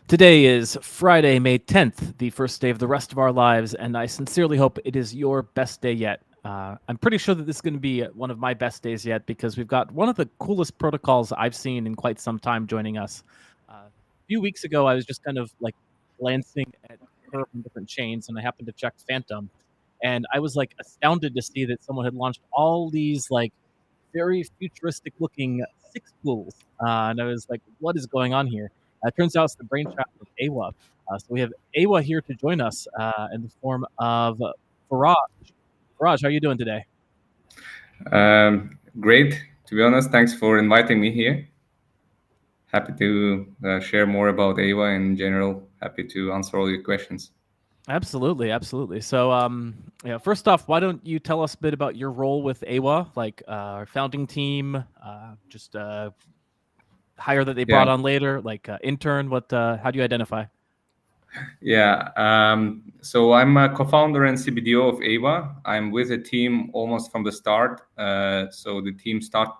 Today is Friday, May 10th, the first day of the rest of our lives, and I sincerely hope it is your best day yet. I'm pretty sure that this is going to be one of my best days yet because we've got one of the coolest protocols I've seen in quite some time joining us. A few weeks ago, I was just kind of like glancing at Curve and different chains, and I happened to check Phantom, and I was like astounded to see that someone had launched all these like very futuristic looking six pools. And I was like, what is going on here? Turns out it's the brainchild of Eywa. So we have Eywa here to join us in the form of Faraj. Faraj, how are you doing today? Great, to be honest. Thanks for inviting me here. Happy to share more about Eywa in general. Happy to answer all your questions. Absolutely, absolutely. So, first off, why don't you tell us a bit about your role with Eywa, like our founding team, just hire that they Yeah, brought on later, like intern. What? How do you identify? yeah. So I'm a co-founder and CBDO of Eywa. I'm with the team almost from the start. So the team started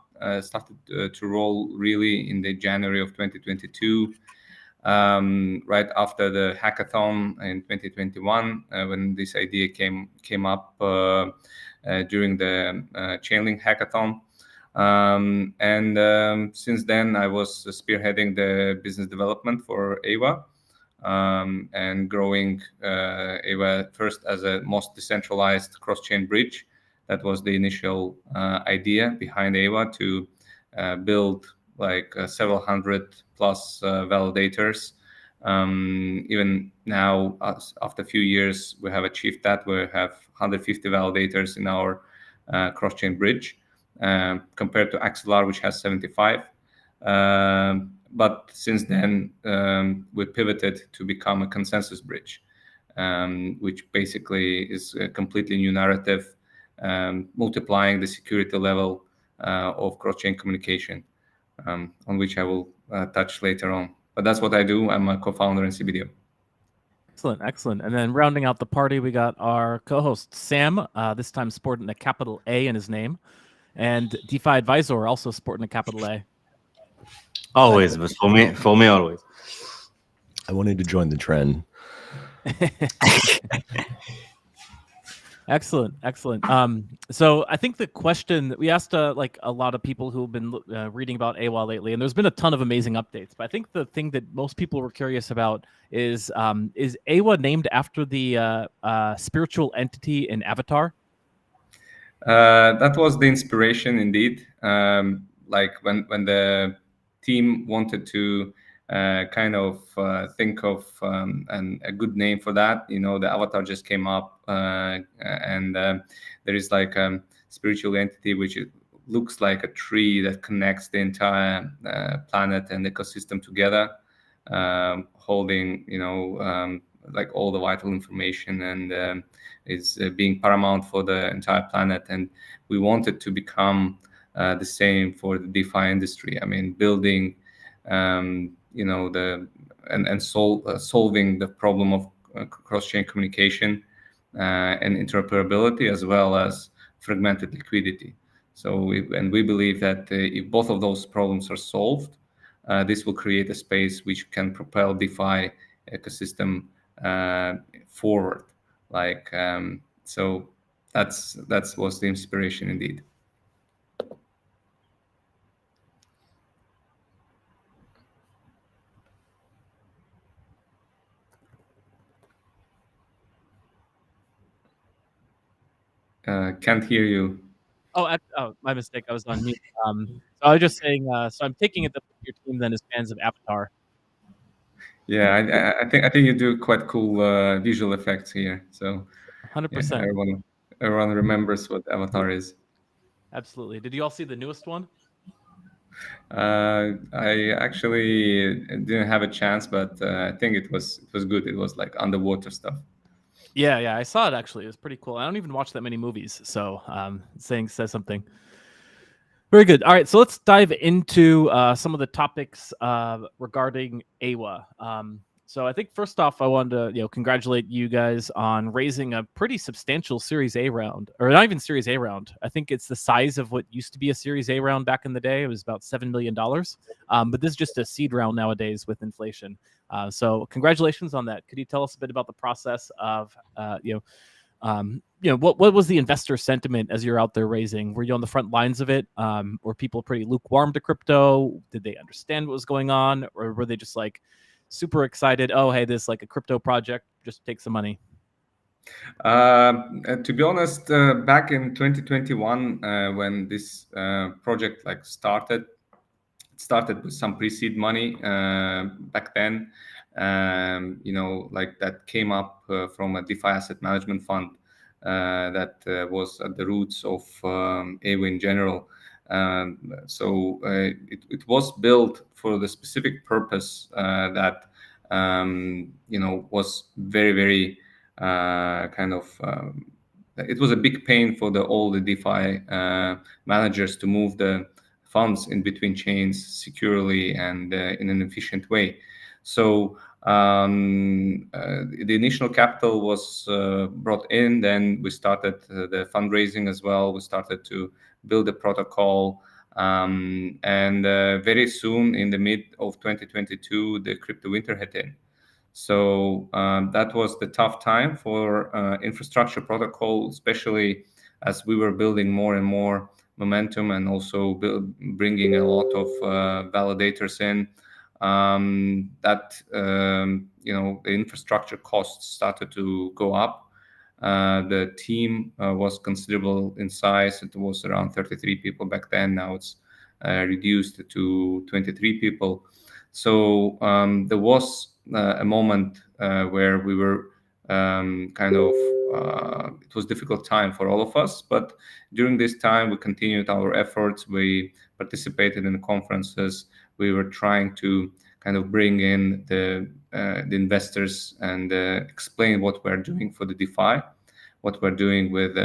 to roll really in the January of 2022. Right after the hackathon in 2021, when this idea came up during the Chainlink hackathon. Since then, I was spearheading the business development for Eywa and growing Eywa first as a most decentralized cross-chain bridge. That was the initial idea behind Eywa, to build like several hundred plus validators. Even now, after a few years, we have achieved that. We have 150 validators in our cross-chain bridge, compared to Axelar, which has 75. But since then, we pivoted to become a consensus bridge, which basically is a completely new narrative, multiplying the security level of cross-chain communication, on which I will touch later on. But that's what I do. I'm a co-founder in CBDO. Excellent, excellent. And then rounding out the party, we got our co-host Sam, this time sporting a capital A in his name, and DeFi Advisor also sporting a capital A. Always, but for me, always. I wanted to join the trend. Excellent, excellent. So I think the question that we asked, like a lot of people who've been reading about Eywa lately, and there's been a ton of amazing updates. But I think the thing that most people were curious about is Eywa named after the spiritual entity in Avatar? That was the inspiration, indeed. Like when the team wanted to kind of think of a good name for that, the avatar just came up, and there is like a spiritual entity which looks like a tree that connects the entire planet and ecosystem together, holding like all the vital information, and is being paramount for the entire planet. And we wanted to become the same for the DeFi industry. I mean, building solving the problem of cross-chain communication and interoperability, as well as fragmented liquidity. So we believe that if both of those problems are solved, this will create a space which can propel DeFi ecosystem forward. So that was the inspiration, indeed. Can't hear you. Oh, my mistake. I was on mute. So I was just saying. So I'm taking it that your team then is fans of Avatar. Yeah, I think you do quite cool visual effects here. So 100%. Everyone remembers what Avatar is. Absolutely. Did you all see the newest one? I actually didn't have a chance, but I think it was good. It was like underwater stuff. Yeah, I saw it actually. It was pretty cool. I don't even watch that many movies, so says something. Very good. All right, so let's dive into some of the topics regarding Eywa. So I think first off, I wanted to congratulate you guys on raising a pretty substantial Series A round, or not even Series A round. I think it's the size of what used to be a Series A round back in the day. It was about $7 million, but this is just a seed round nowadays with inflation. So congratulations on that. Could you tell us a bit about the process of what was the investor sentiment as you're out there raising? Were you on the front lines of it? Were people pretty lukewarm to crypto? Did they understand what was going on, or were they just like super excited? Oh, hey, this like a crypto project, just take some money. To be honest, back in 2021, when this project like started, it started with some pre-seed money back then. Like that came up from a DeFi asset management fund that was at the roots of Eywa in general. So it was built for the specific purpose that was very, very it was a big pain for all the DeFi managers to move the funds in between chains securely and in an efficient way. So the initial capital was brought in. Then we started the fundraising as well. We started to build a protocol. And very soon, in the mid of 2022, the crypto winter hit in. So that was the tough time for infrastructure protocol, especially as we were building more and more momentum and also bringing a lot of validators in. The infrastructure costs started to go up. The team was considerable in size. It was around 33 people back then. Now it's reduced to 23 people. So there was a moment where we were it was a difficult time for all of us, but during this time we continued our efforts. We participated in the conferences. We were trying to kind of bring in the investors and explain what we're doing for the DeFi, what we're doing with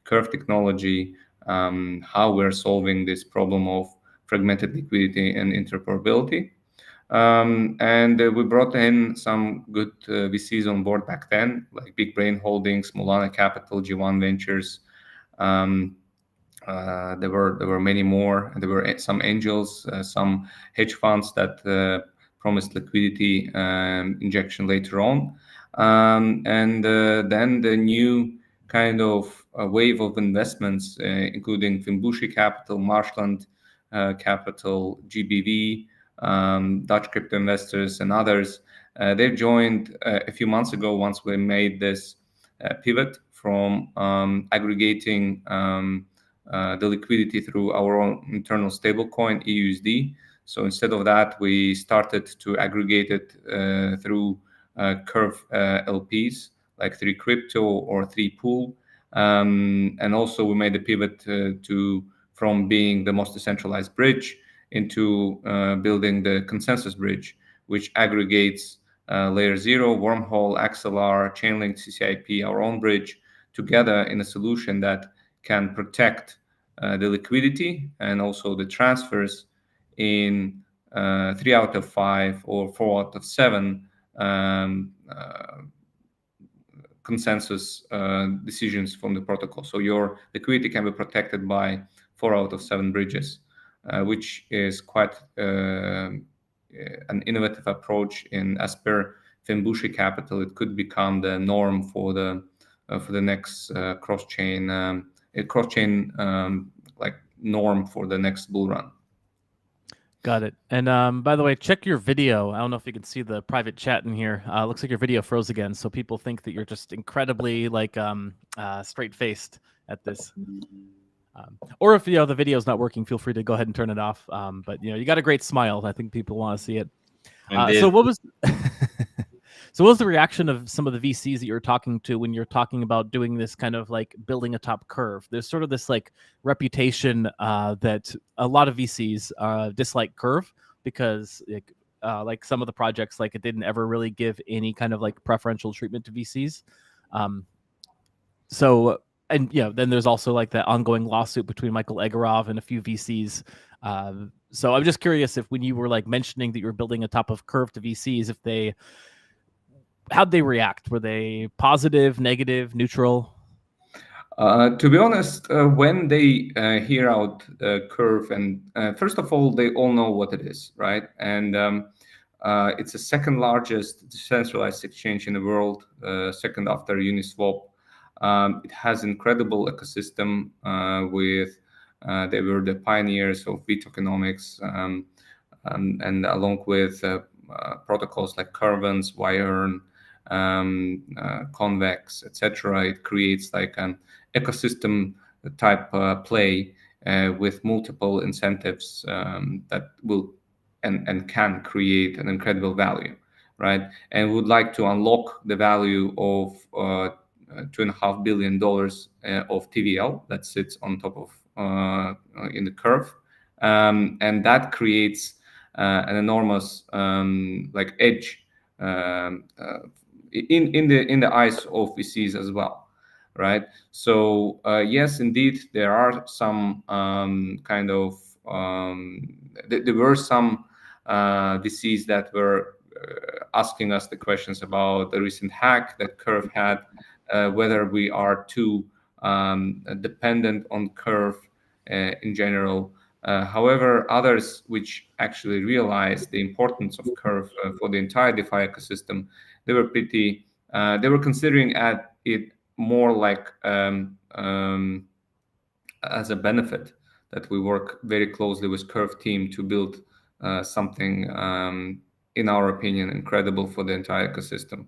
Curve technology, how we're solving this problem of fragmented liquidity and interoperability. And we brought in some good VCs on board back then, like Big Brain Holdings, Molana Capital, G1 Ventures. There were many more. There were some angels, some hedge funds that promised liquidity injection later on. And then the new kind of wave of investments, including Finbushi Capital, Marshland Capital, GBV, Dutch crypto investors, and others. They've joined a few months ago once we made this pivot from aggregating the liquidity through our own internal stablecoin, EUSD. So instead of that, we started to aggregate it through Curve LPs, like 3Crypto or 3Pool. And also we made the pivot from being the most decentralized bridge into building the consensus bridge, which aggregates layer 0, Wormhole, XLR, Chainlink, CCIP, our own bridge, together in a solution that can protect the liquidity and also the transfers in 3 out of 5 or 4 out of 7 consensus decisions from the protocol. So your liquidity can be protected by 4 out of 7 bridges. Which is quite an innovative approach. As per Finbushi Capital, it could become the norm for the next cross-chain like norm for the next bull run. Got it. And by the way, check your video. I don't know if you can see the private chat in here. Looks like your video froze again, so people think that you're just incredibly like straight-faced at this. Or if the video is not working, feel free to go ahead and turn it off. But you got a great smile. I think people want to see it. So what was so what was the reaction of some of the VCs that you were talking to when you're talking about doing this kind of like building a top curve? There's sort of this like reputation that a lot of VCs dislike Curve because like some of the projects, like it didn't ever really give any kind of like preferential treatment to VCs. And then there's also like that ongoing lawsuit between Michael Egorov and a few VCs. So I'm just curious if when you were like mentioning that you were building a top of Curve to VCs, if they how'd they react? Were they positive, negative, neutral? To be honest, when they hear out Curve, and first of all, they all know what it is, right? And it's the second largest decentralized exchange in the world, second after Uniswap. It has incredible ecosystem with they were the pioneers of tokenomics, and along with protocols like CurveX, Wirearn, CurveX, etc. It creates like an ecosystem type play with multiple incentives that will and can create an incredible value, right? And would like to unlock the value of $2.5 billion of TVL that sits on top of in the curve, and that creates an enormous like edge in the eyes of VCs as well, right? So yes, indeed, there are some there were some VCs that were asking us the questions about the recent hack that Curve had, whether we are too dependent on Curve in general. However, others which actually realized the importance of Curve for the entire DeFi ecosystem, they were pretty. They were considering it more like as a benefit that we work very closely with Curve team to build something, in our opinion, incredible for the entire ecosystem.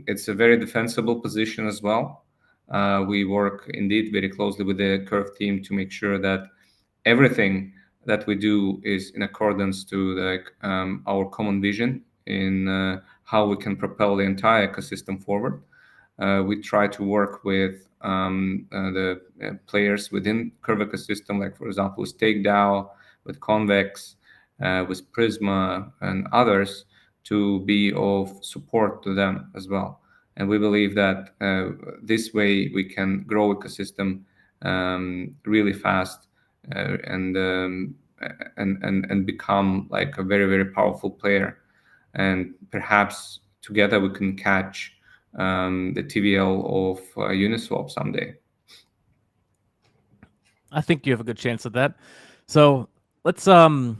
It's a very defensible position as well. We work indeed very closely with the Curve team to make sure that everything that we do is in accordance to our common vision in how we can propel the entire ecosystem forward. We try to work with the players within Curve ecosystem, like for example, with StakeDAO, with CurveX, with Prisma, and others, to be of support to them as well. And we believe that this way we can grow ecosystem really fast and become like a very, very powerful player. And perhaps together we can catch the TVL of Uniswap someday. I think you have a good chance of that. So let's then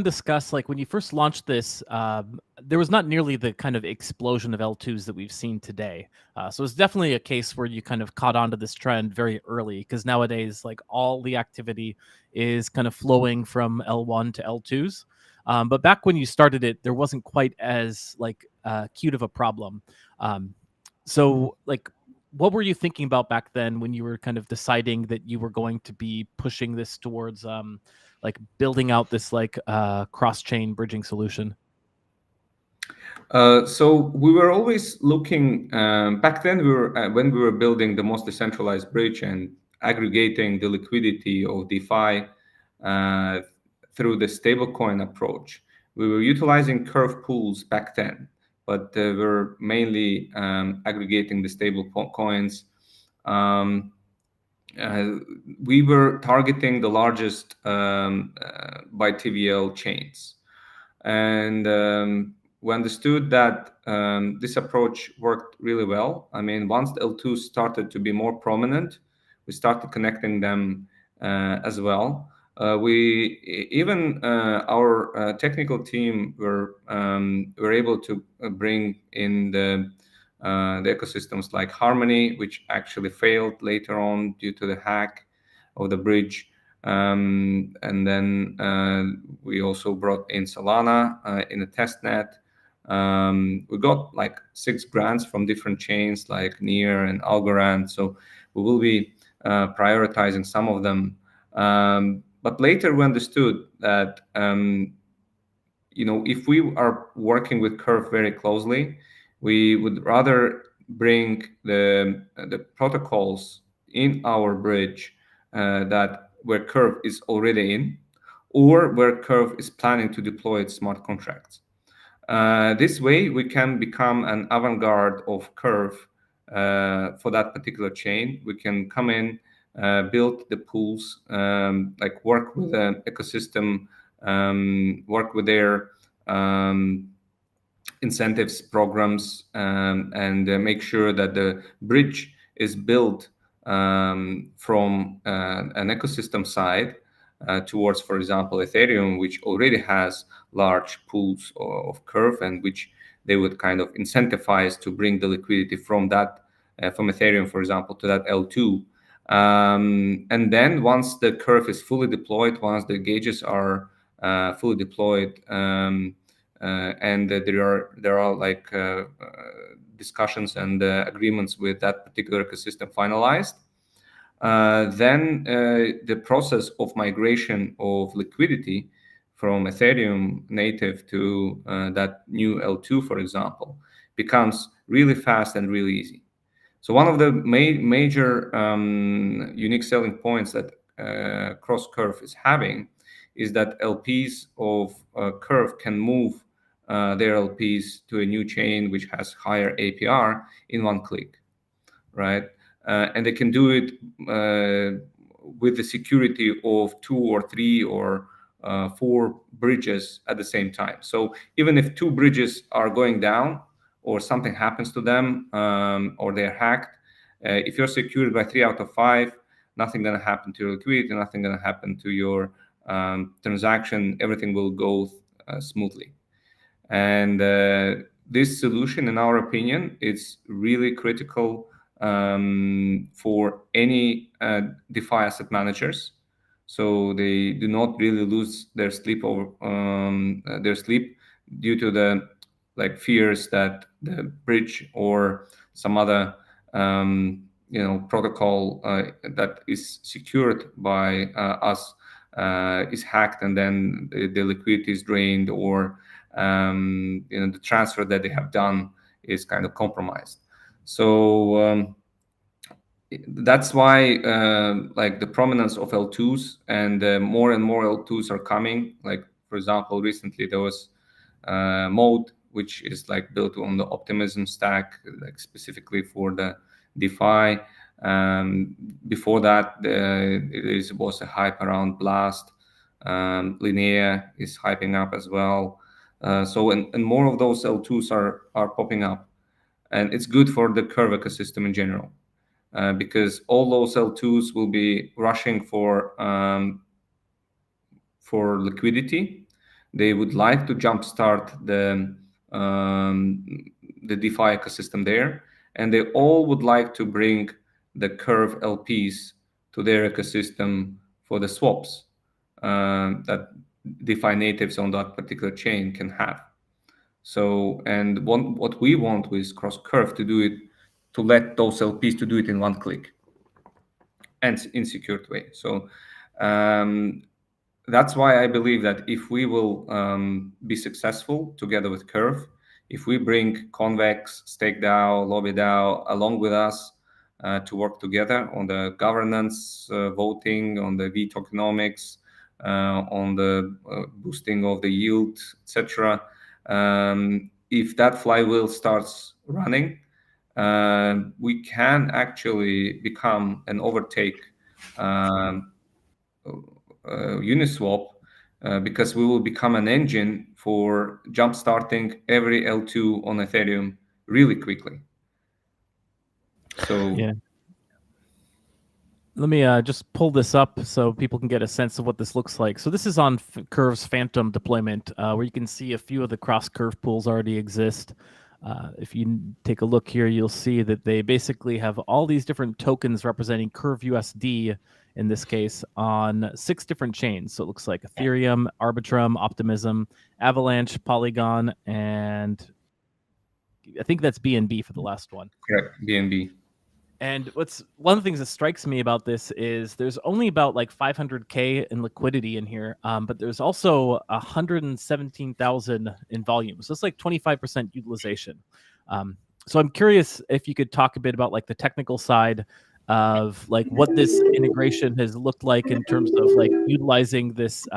discuss, like, when you first launched this, there was not nearly the kind of explosion of L2s that we've seen today. So it's definitely a case where you kind of caught on to this trend very early, because nowadays, like, all the activity is kind of flowing from L1 to L2s. But back when you started it, there wasn't quite as like cute of a problem. So like, what were you thinking about back then when you were kind of deciding that you were going to be pushing this towards like building out this like cross-chain bridging solution? So we were always looking back then. We were when we were building the most decentralized bridge and aggregating the liquidity of DeFi through the stablecoin approach. We were utilizing Curve pools back then, but we're mainly aggregating the stable coins. We were targeting the largest by TVL chains, and we understood that this approach worked really well. I mean, once the L2 started to be more prominent, we started connecting them as well. We even our technical team were able to bring in the ecosystems like Harmony, which actually failed later on due to the hack of the bridge. And then we also brought in Solana in the testnet. We got like 6 grants from different chains like Near and Algorand. So we will be prioritizing some of them. But later we understood that if we are working with Curve very closely, we would rather bring the protocols in our bridge that where Curve is already in, or where Curve is planning to deploy its smart contracts. This way, we can become an avant-garde of Curve for that particular chain. We can come in, build the pools, like work with an ecosystem, work with their incentives programs, and make sure that the bridge is built from an ecosystem side towards, for example, Ethereum, which already has large pools of Curve, and which they would kind of incentivize to bring the liquidity from that, from Ethereum, for example, to that L2. And then once the Curve is fully deployed, once the gauges are fully deployed, and there are like discussions and agreements with that particular ecosystem finalized, then the process of migration of liquidity from Ethereum native to that new L2, for example, becomes really fast and really easy. So one of the major unique selling points that Cross Curve is having is that LPs of Curve can move their LPs to a new chain which has higher APR in one click, right? And they can do it with the security of 2 or 3 or 4 bridges at the same time. So even if 2 bridges are going down, or something happens to them, or they're hacked, if you're secured by 3 out of 5, nothing gonna happen to your liquidity, nothing gonna happen to your transaction. Everything will go smoothly. And this solution, in our opinion, is really critical for any DeFi asset managers, so they do not really lose their sleep over their sleep due to the like fears that the bridge or some other protocol that is secured by us is hacked, and then the liquidity is drained, or the transfer that they have done is kind of compromised. So that's why like the prominence of L2s, and more and more L2s are coming. Like, for example, recently there was Mode, which is like built on the Optimism stack, like specifically for the DeFi. Before that, was a hype around Blast. Linnea is hyping up as well. So and more of those L2s are popping up, and it's good for the Curve ecosystem in general, because all those L2s will be rushing for liquidity. They would like to jumpstart the DeFi ecosystem there, and they all would like to bring the Curve LPs to their ecosystem for the swaps that DeFi natives on that particular chain can have. So, and what we want with Cross Curve to do it, to let those LPs to do it in one click and in secured way. So that's why I believe that if we will be successful together with Curve, if we bring ConveX, StakeDAO, LobbyDAO along with us to work together on the governance, voting, on the tokenomics, on the boosting of the yield, etc. If that flywheel starts running, we can actually become and overtake Uniswap, because we will become an engine for jumpstarting every L2 on Ethereum really quickly. So yeah. Let me just pull this up so people can get a sense of what this looks like. So this is on Curve's Phantom deployment, where you can see a few of the cross-curve pools already exist. If you take a look here, you'll see that they basically have all these different tokens representing Curve USD, in this case, on 6 different chains. So it looks like Ethereum, Arbitrum, Optimism, Avalanche, Polygon, and I think that's BNB for the last one. correct, BNB. And one of the things that strikes me about this is there's only about like 500K in liquidity in here, but there's also 117,000 in volume. So it's like 25% utilization. So I'm curious if you could talk a bit about like the technical side of like what this integration has looked like in terms of like utilizing this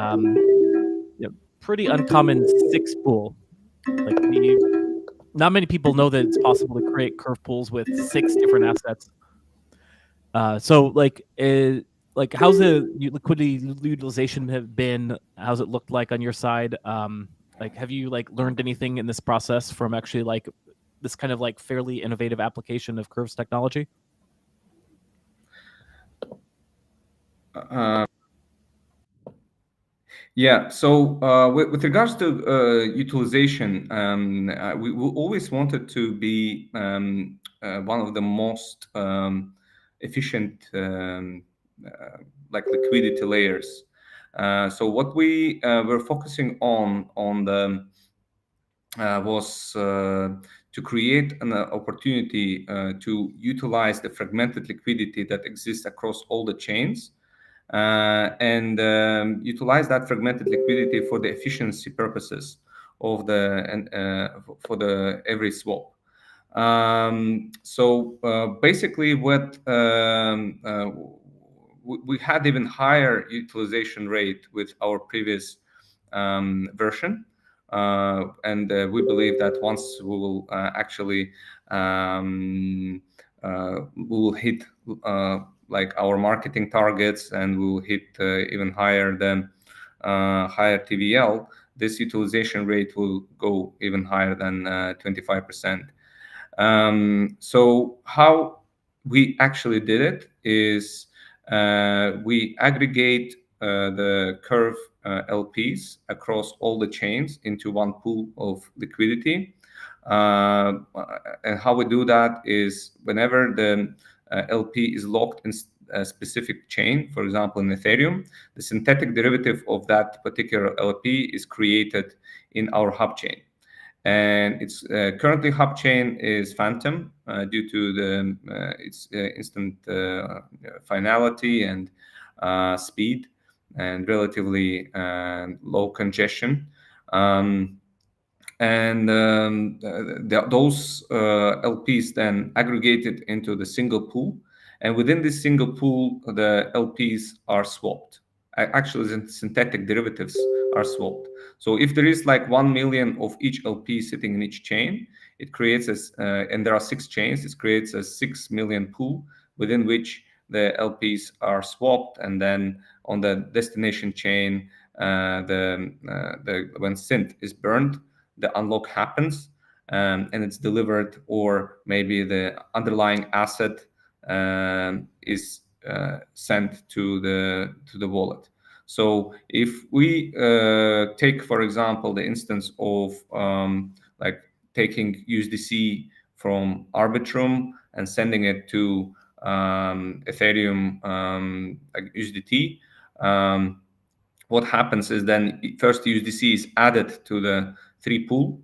pretty uncommon 6 pool. Like not many people know that it's possible to create curve pools with 6 different assets. So like how's the liquidity utilization have been? How's it looked like on your side? Like, have you like learned anything in this process from actually like this kind of like fairly innovative application of Curve's technology? Yeah, so with regards to utilization, we always wanted to be one of the most efficient like liquidity layers. So what we were focusing on the was to create an opportunity to utilize the fragmented liquidity that exists across all the chains, and utilize that fragmented liquidity for the efficiency purposes of for the every swap. Basically, what we had even higher utilization rate with our previous version. We believe that once we will actually we will hit like our marketing targets, and we will hit even higher than higher TVL, this utilization rate will go even higher than 25%. So how we actually did it is we aggregate the Curve LPs across all the chains into one pool of liquidity. And how we do that is whenever the LP is locked in a specific chain, for example, in Ethereum, the synthetic derivative of that particular LP is created in our hub chain. And its currently hub chain is Phantom due to its instant finality and speed and relatively low congestion. Those LPs then aggregated into the single pool, and within this single pool, the LPs are swapped. Actually, the synthetic derivatives are swapped. So if there is like 1 million of each LP sitting in each chain, it creates and there are 6 chains, it creates a 6 million pool within which the LPs are swapped, and then on the destination chain, when synth is burned, the unlock happens, and it's delivered, or maybe the underlying asset is sent to the wallet. So if we take, for example, the instance of like taking USDC from Arbitrum and sending it to Ethereum like USDT, what happens is then first USDC is added to the 3 pool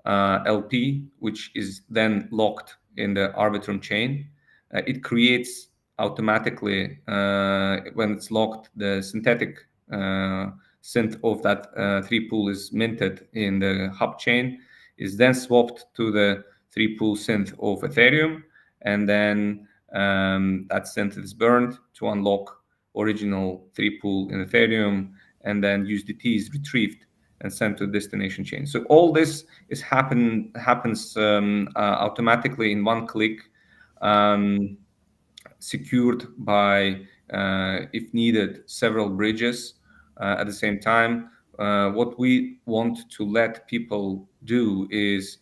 LP, which is then locked in the Arbitrum chain. It creates automatically, when it's locked, the synthetic synth of that 3 pool is minted in the hub chain, is then swapped to the 3 pool synth of Ethereum, and then that synth is burned to unlock original 3 pool in Ethereum, and then USDT is retrieved and sent to the destination chain. So all this happens automatically in one click, secured by, if needed, several bridges at the same time. What we want to let people do is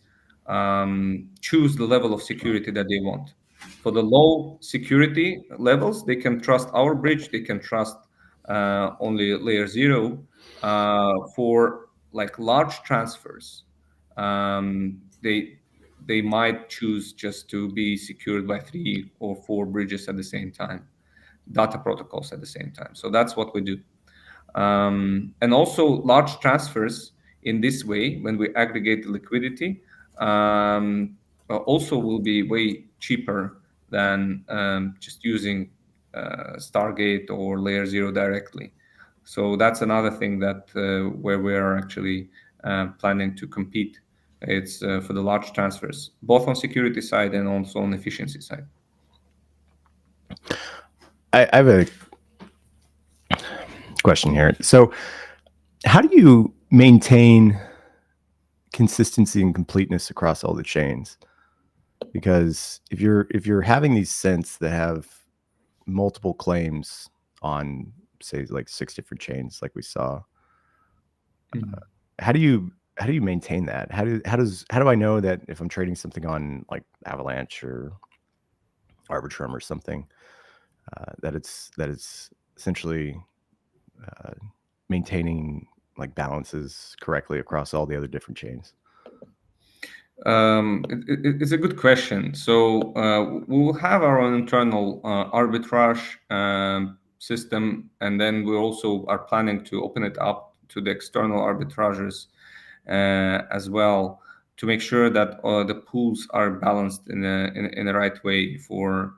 choose the level of security that they want. For the low security levels, they can trust our bridge, they can trust only layer 0. For like large transfers, they might choose just to be secured by 3 or 4 bridges at the same time, data protocols at the same time. So that's what we do. And also large transfers in this way, when we aggregate the liquidity, also will be way cheaper than just using Stargate or layer 0 directly. So that's another thing that where we are actually planning to compete. It's for the large transfers, both on security side and also on efficiency side. I have a question here. So how do you maintain consistency and completeness across all the chains? Because if you're having these synths that have multiple claims on, say, like 6 different chains, like we saw, how do do you maintain that? How do I know that if I'm trading something on like Avalanche or Arbitrum or something, that it's essentially maintaining like balances correctly across all the other different chains? It's a good question. So we will have our own internal arbitrage system, and then we also are planning to open it up to the external arbitragers as well, to make sure that the pools are balanced in the right way for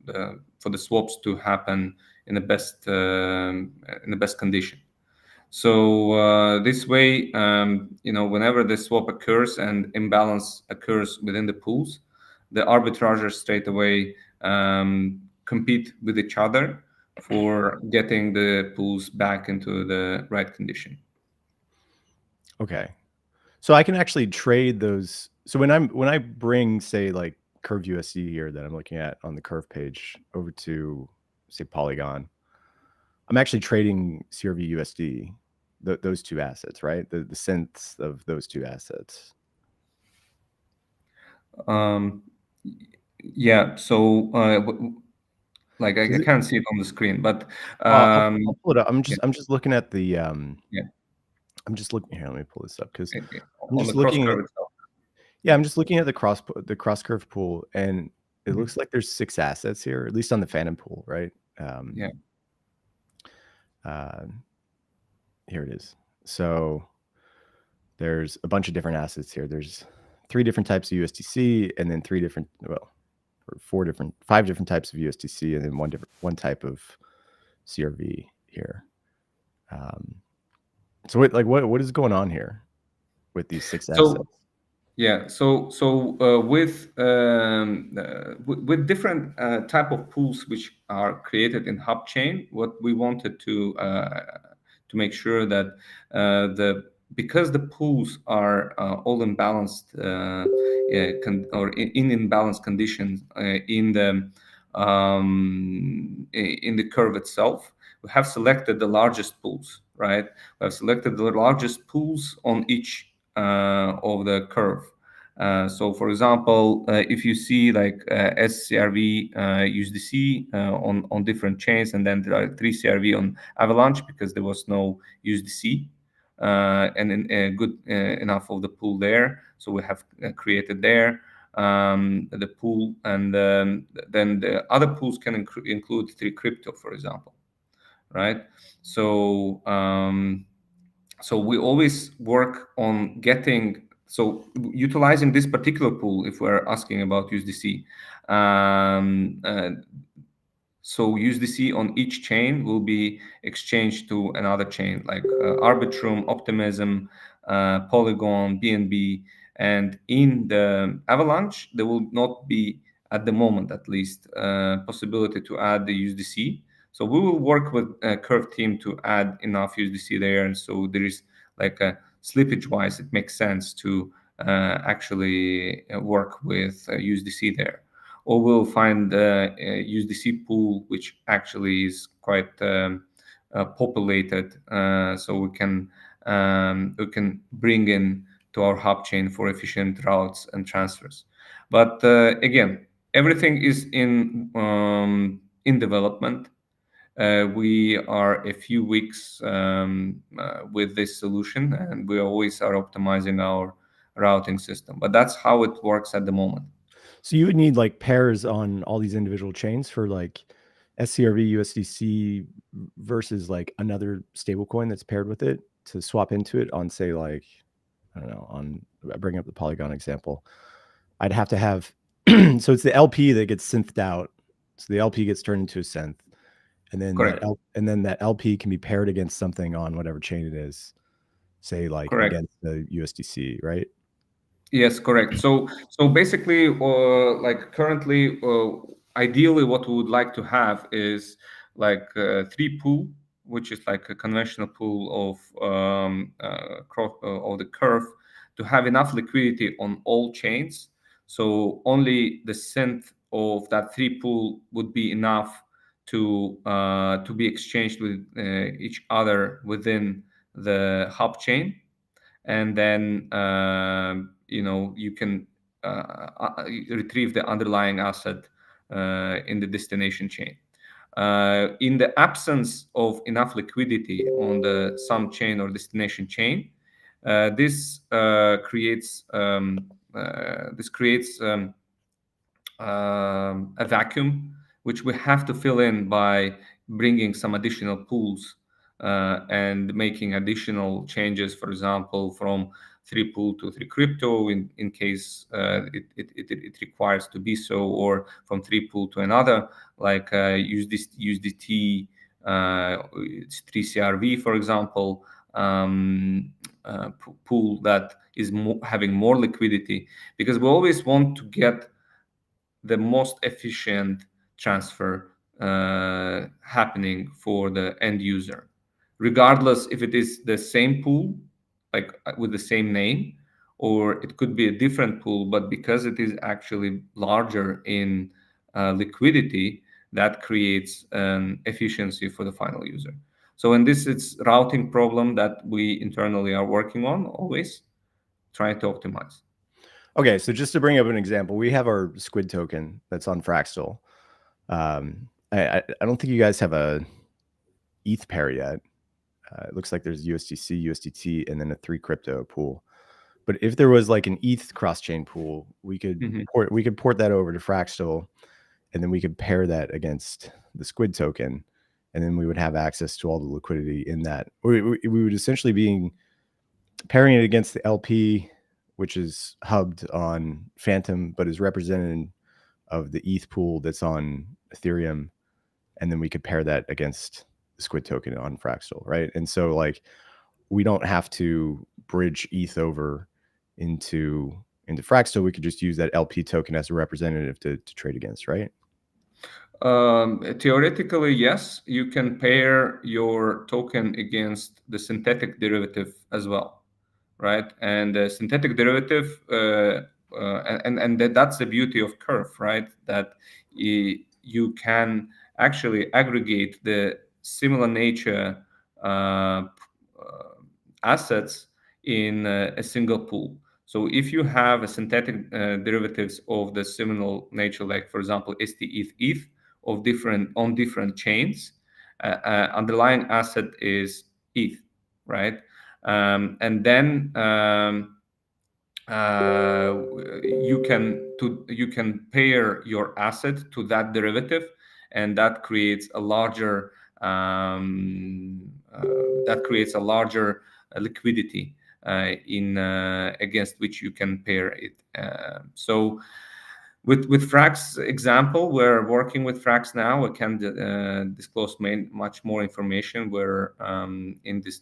the swaps to happen in the best condition. So this way, whenever the swap occurs and imbalance occurs within the pools, the arbitragers straight away compete with each other for getting the pools back into the right condition. Okay, so I can actually trade those. So when I bring, say, like Curve USD here that I'm looking at on the Curve page over to, say, Polygon, I'm actually trading CRV USD, those two assets, right? The synths of those two assets. Yeah. So like I can't see it on the screen, but I'll pull it up. I'm just yeah. I'm just looking at the Yeah. I'm just looking here. Let me pull this up because on just the cross looking curve at, itself. yeah, I'm just looking at the cross curve pool, and it looks like there's 6 assets here, at least on the Phantom pool, right? Yeah. Here it is. So there's a bunch of different assets here. There's 5 different types of USDC, and then 5 different types of USDC, and then one type of CRV here. So what is going on here with these 6 assets? Yeah. So with different type of pools which are created in Hub chain, what we wanted to make sure that because the pools are all imbalanced or in imbalanced conditions in the curve itself, we have selected the largest pools, right? We have selected the largest pools on each of the curve. So, for example, if you see like SCRV USDC on different chains, and then there are 3 CRV on Avalanche because there was no USDC and good enough of the pool there. So we have created there the pool, and then the other pools can include 3 crypto, for example, right? So so we always work on utilizing this particular pool. If we're asking about USDC, so USDC on each chain will be exchanged to another chain like Arbitrum, Optimism, Polygon, BNB, and in the Avalanche there will not be, at the moment at least, possibility to add the USDC. So we will work with Curve team to add enough USDC there, and so there is like a slippage wise, it makes sense to actually work with USDC there. Or we'll find a USDC pool which actually is quite populated, so we can bring in to our hub chain for efficient routes and transfers. But again, everything is in development. We are a few weeks with this solution, and we always are optimizing our routing system. But that's how it works at the moment. So you would need like pairs on all these individual chains for like SCRV USDC versus like another stablecoin that's paired with it to swap into it on, say, like, I don't know, on bringing up the Polygon example. I'd have to have so it's the LP that gets synthed out. So the LP gets turned into a synth, and then that LP can be paired against something on whatever chain it is, say like against the USDC, right? Yes, correct. So basically, like currently, ideally, what we would like to have is like 3 pool, which is like a conventional pool of the curve, to have enough liquidity on all chains. So only the synth of that 3 pool would be enough to be exchanged with each other within the hub chain, and then you can retrieve the underlying asset in the destination chain. In the absence of enough liquidity on the sum chain or destination chain, this creates a vacuum, which we have to fill in by bringing some additional pools and making additional changes, for example, from 3 pool to 3 crypto in case it requires to be so, or from 3 pool to another, like USDT, 3CRV, for example, pool that is having more liquidity, because we always want to get the most efficient transfer happening for the end user, regardless if it is the same pool, like with the same name, or it could be a different pool, but because it is actually larger in liquidity, that creates an efficiency for the final user. So in this, it's routing problem that we internally are working on, always trying to optimize. Okay, so just to bring up an example, we have our Squid token that's on Fractal. I don't think you guys have a ETH pair yet. It looks like there's USDC, USDT, and then a 3 crypto pool. But if there was like an ETH cross-chain pool, we could port that over to Fractal, and then we could pair that against the Squid token, and then we would have access to all the liquidity in that. We would essentially be pairing it against the LP, which is hubbed on Phantom, but is representative of the ETH pool that's on Ethereum. And then we could pair that against the Squid token on Fractal, right? And so like, we don't have to bridge ETH over into Fractal. We could just use that LP token as a representative to trade against, right? Theoretically, yes, you can pair your token against the synthetic derivative as well. Right, and the synthetic derivative, and that's the beauty of Curve, right? That you can actually aggregate the similar nature assets in a single pool. So if you have a synthetic derivatives of the similar nature, like for example ST-ETH of different chains, underlying asset is ETH, right? And then you can pair your asset to that derivative, and that creates a larger liquidity in against which you can pair it. So with Frax example, we're working with Frax now. I can disclose much more information. We're in this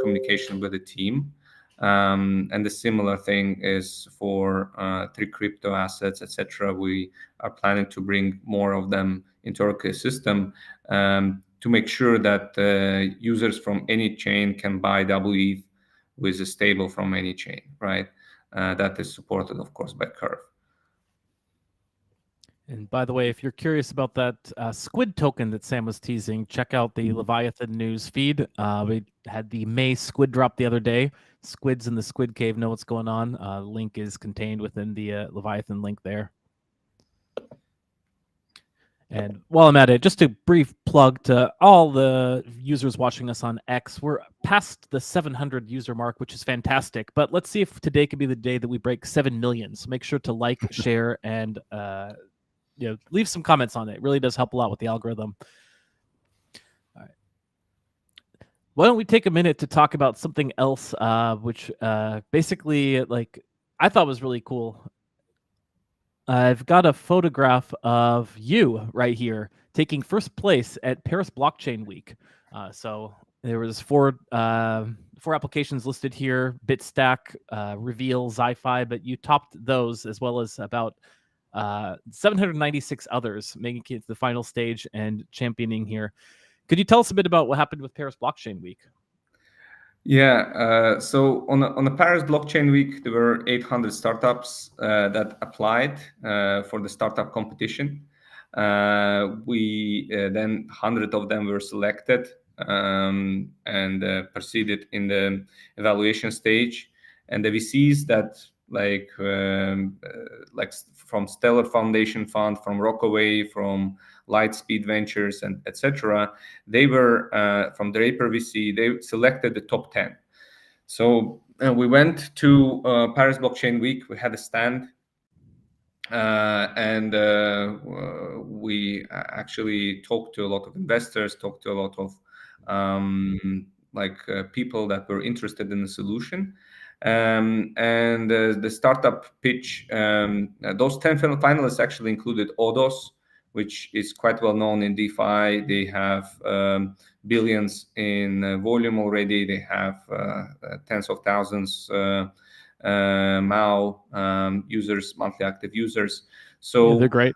communication with the team. And the similar thing is for 3 crypto assets, etc. We are planning to bring more of them into our ecosystem to make sure that users from any chain can buy WETH with a stable from any chain, right? That is supported, of course, by Curve. And by the way, if you're curious about that Squid token that Sam was teasing, check out the Leviathan news feed. We had the May Squid drop the other day. Squids in the Squid Cave know what's going on. Link is contained within the Leviathan link there. And while I'm at it, just a brief plug to all the users watching us on X. We're past the 700 user mark, which is fantastic. But let's see if today could be the day that we break 7 million. So make sure to like, share, and leave some comments on it. It really does help a lot with the algorithm. All right. Why don't we take a minute to talk about something else, which basically, I thought was really cool. I've got a photograph of you right here taking first place at Paris Blockchain Week. So there was four applications listed here: Bitstack, Reveal, Zi-Fi, but you topped those as well as about 796 others, making it to the final stage and championing here. Could you tell us a bit about what happened with Paris Blockchain Week? Yeah, so on the Paris Blockchain Week, there were 800 startups that applied for the startup competition. Then 100 of them were selected and proceeded in the evaluation stage. And the VCs that like from Stellar Foundation Fund, from Rockaway, from Lightspeed Ventures, and etc., they were from Draper VC. They selected the top 10. So we went to Paris Blockchain Week. We had a stand. And we actually talked to a lot of investors, talked to a lot of people that were interested in the solution. And the startup pitch, those 10 finalists actually included Odos, which is quite well known in DeFi. They have billions in volume already. They have tens of thousands MAU users, monthly active users. So yeah, they're great.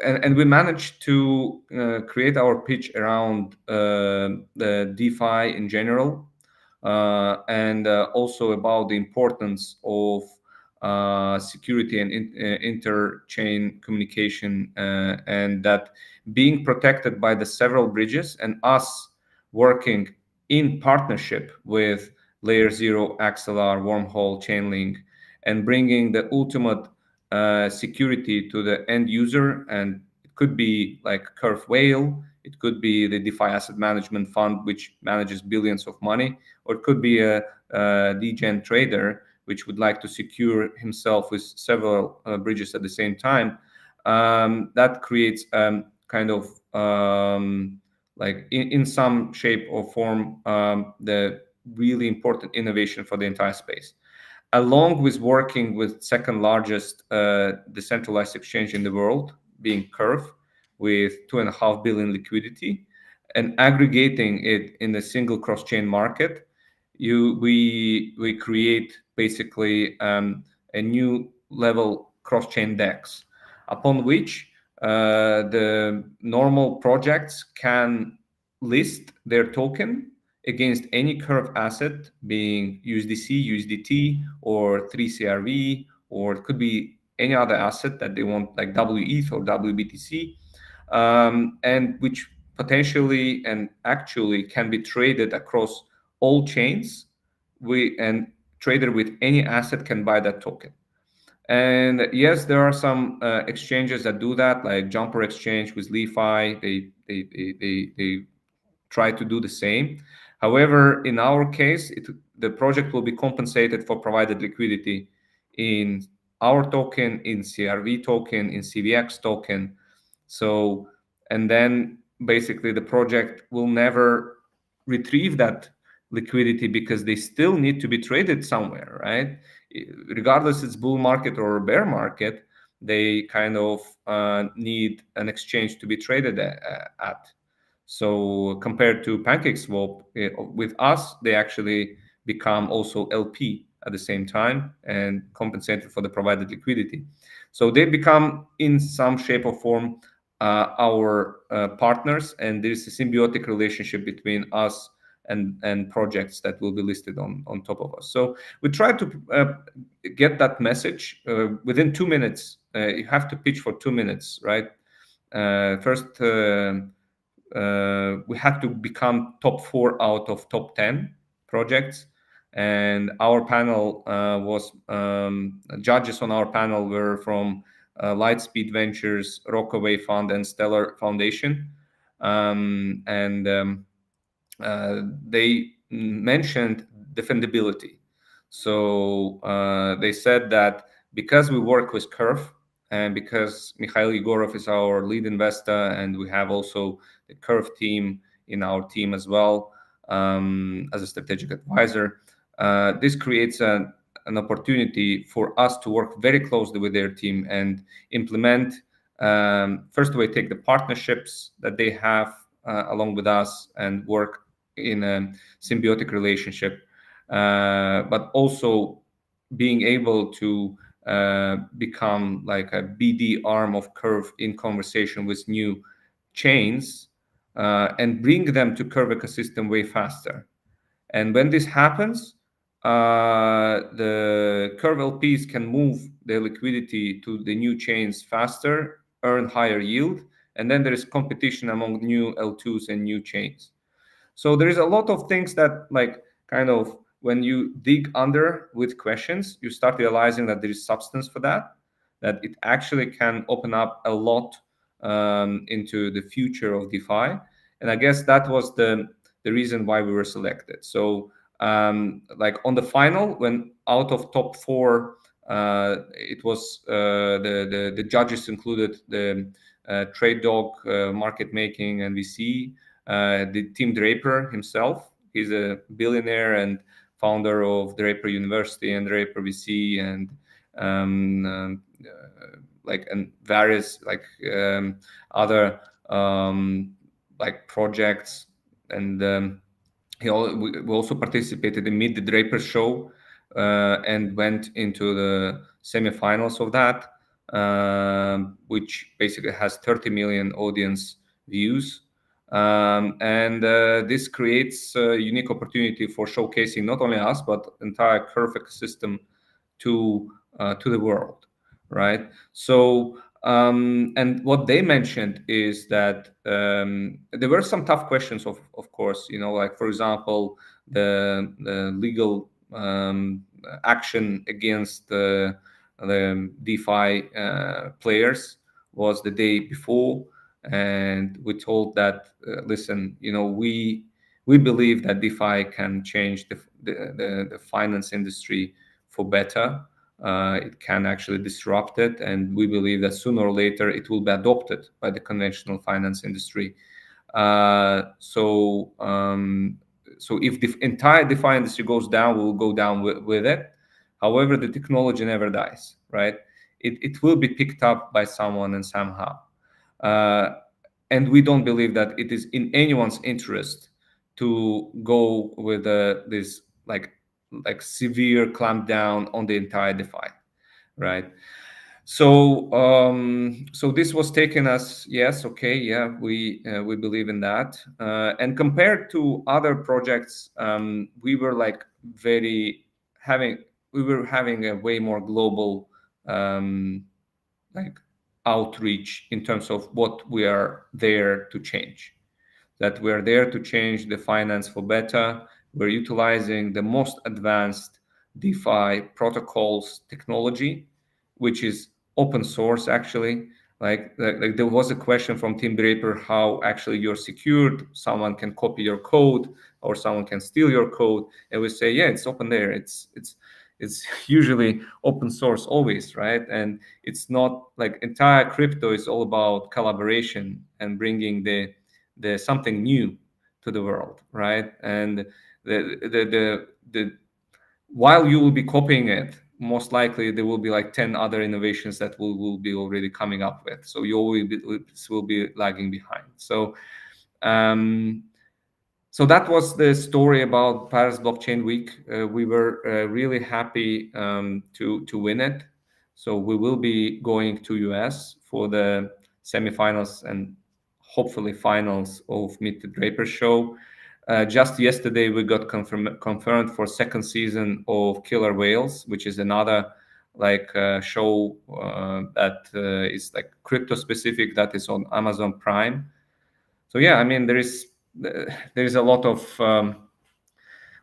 And we managed to create our pitch around the DeFi in general, and also about the importance of security and inter-chain communication, and that being protected by the several bridges, and us working in partnership with Layer 0, Axelar, Wormhole, Chainlink, and bringing the ultimate security to the end user. And it could be like Curve Whale, it could be the DeFi Asset Management Fund, which manages billions of money, or it could be a degen trader, which would like to secure himself with several bridges at the same time. That creates kind of like in some shape or form the really important innovation for the entire space, along with working with second largest decentralized exchange in the world, being Curve, with 2.5 billion liquidity, and aggregating it in a single cross-chain market. We create basically a new level cross-chain DEX, upon which the normal projects can list their token against any Curve asset, being USDC, USDT, or 3CRV, or it could be any other asset that they want, like WETH or WBTC, and which potentially and actually can be traded across all chains. And trader with any asset can buy that token. And yes, there are some exchanges that do that, like Jumper Exchange with LeFi. They try to do the same. However, in our case, the project will be compensated for provided liquidity in our token, in CRV token, in CVX token. So, and then basically the project will never retrieve that liquidity because they still need to be traded somewhere, right? Regardless it's bull market or bear market, they kind of need an exchange to be traded at. So compared to PancakeSwap, with us, they actually become also LP at the same time and compensated for the provided liquidity. So they become, in some shape or form, our partners, and there's a symbiotic relationship between us and projects that will be listed on top of us. So we try to get that message within 2 minutes. You have to pitch for 2 minutes, right? First, we had to become top 4 out of top 10 projects, and our panel was judges on our panel were from Lightspeed Ventures, Rockaway Fund, and Stellar Foundation, and they mentioned defendability. So they said that because we work with Curve, and because Mikhail Yegorov is our lead investor, and we have also the Curve team in our team as well as a strategic advisor, this creates an opportunity for us to work very closely with their team and implement, first of all, take the partnerships that they have along with us and work in a symbiotic relationship, but also being able to become like a BD arm of Curve in conversation with new chains and bring them to Curve ecosystem way faster. And when this happens, the Curve LPs can move their liquidity to the new chains faster, earn higher yield, And then there is competition among new L2s and new chains. So there is a lot of things that like kind of when you dig under with questions, you start realizing that there is substance for that it actually can open up a lot into the future of DeFi. And I guess that was the reason why we were selected. So like on the final, when out of top 4, it was the judges included the Trade Dog, Market Making, and VC, the Tim Draper himself. He's a billionaire and founder of Draper University and Draper VC and like and various like other like projects. And we also participated in Meet the Draper show and went into the semifinals of that, which basically has 30 million audience views. And this creates a unique opportunity for showcasing not only us, but entire CurveX system to the world, right? So, and what they mentioned is that there were some tough questions, of course, you know, like, for example, the legal action against the DeFi players was the day before. And we told that, listen, you know, we believe that DeFi can change the finance industry for better. It can actually disrupt it, and we believe that sooner or later it will be adopted by the conventional finance industry. So if the entire DeFi industry goes down, we will go down with it. However, the technology never dies, right? It will be picked up by someone and somehow. And we don't believe that it is in anyone's interest to go with this like severe clamp down on the entire DeFi, right? So so this was taken as yes, okay, yeah, we believe in that. And compared to other projects, we were like having a way more global like outreach in terms of what we are there to change. That we are there to change the finance for better. We're utilizing the most advanced DeFi protocols technology, which is open source actually. Like there was a question from Tim Draper how actually you're secured. Someone can copy your code or someone can steal your code, and we say, yeah, it's open there. It's usually open source always, right? And it's not like entire crypto is all about collaboration and bringing the something new to the world, right? And the while you will be copying it, most likely there will be like 10 other innovations that will be already coming up with. So you will be lagging behind. So so that was the story about Paris Blockchain Week. We were really happy to win it. So we will be going to US for the semifinals and hopefully finals of Meet the Draper show. Just yesterday, we got confirmed for second season of Killer Whales, which is another like show that is like crypto specific, that is on Amazon Prime. So yeah, I mean there is a lot of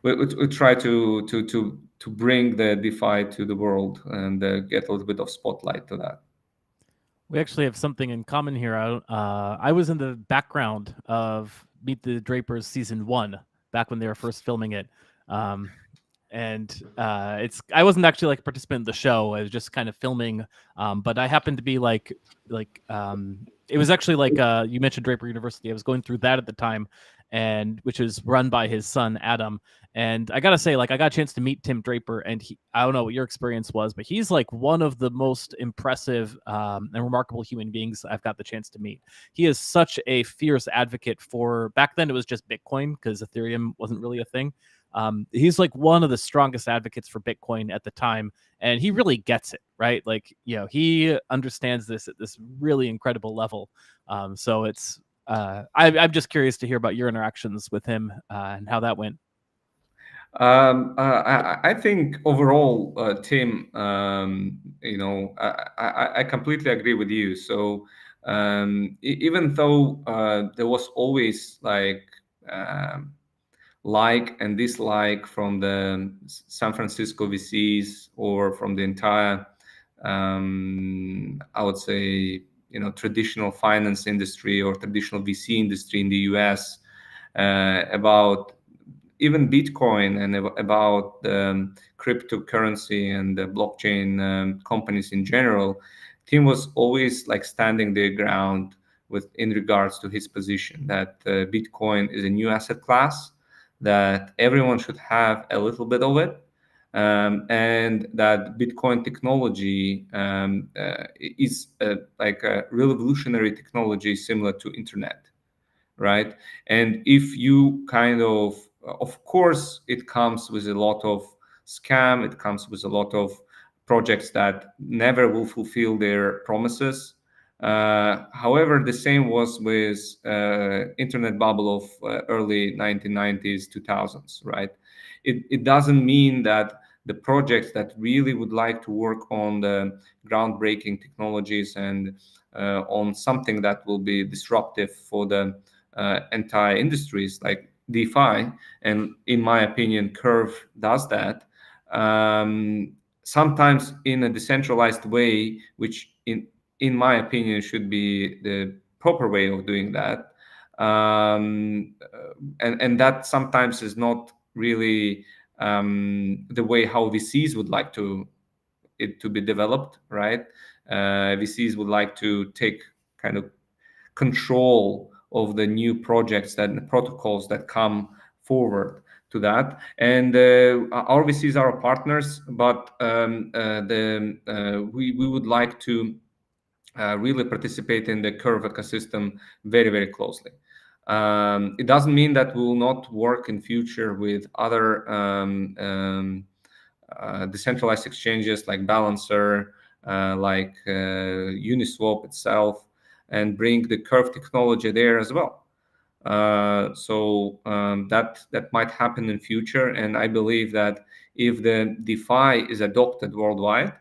we try to bring the DeFi to the world and get a little bit of spotlight to that. We actually have something in common here. I was in the background of Meet the Drapers season 1 back when they were first filming it. And I wasn't actually like a participant in the show. I was just kind of filming. But I happened to be like it was actually like you mentioned Draper University. I was going through that at the time, and which is run by his son Adam. And I gotta say, like, I got a chance to meet Tim Draper, and I don't know what your experience was, but he's like one of the most impressive and remarkable human beings I've got the chance to meet. He is such a fierce advocate for, back then it was just Bitcoin because Ethereum wasn't really a thing. He's like one of the strongest advocates for Bitcoin at the time, and he really gets it, right? Like, you know, he understands this at this really incredible level. So it's I'm just curious to hear about your interactions with him and how that went. I think overall, Tim, you know, I completely agree with you. So Even though there was always like and dislike from the San Francisco VCs or from the entire, I would say, traditional finance industry or traditional VC industry in the US about even Bitcoin and about cryptocurrency and the blockchain companies in general. Tim was always like standing their ground in regards to his position that Bitcoin is a new asset class, that everyone should have a little bit of it, and that Bitcoin technology is like a revolutionary technology similar to internet, right? And if you of course, it comes with a lot of scam, it comes with a lot of projects that never will fulfill their promises. However, the same was with internet bubble of early 1990s, 2000s, right? It doesn't mean that the projects that really would like to work on the groundbreaking technologies and on something that will be disruptive for the entire industries like DeFi, and in my opinion, Curve does that. Sometimes in a decentralized way, which in my opinion should be the proper way of doing that, and that sometimes is not really the way how VCs would like it to be developed, right? VCs would like to take kind of control of the new projects and the protocols that come forward to that. And our VCs are our partners, but we would like to really participate in the Curve ecosystem very, very closely. It doesn't mean that we will not work in future with other decentralized exchanges like Balancer, like Uniswap itself, and bring the Curve technology there as well. So that might happen in future, and I believe that if the DeFi is adopted worldwide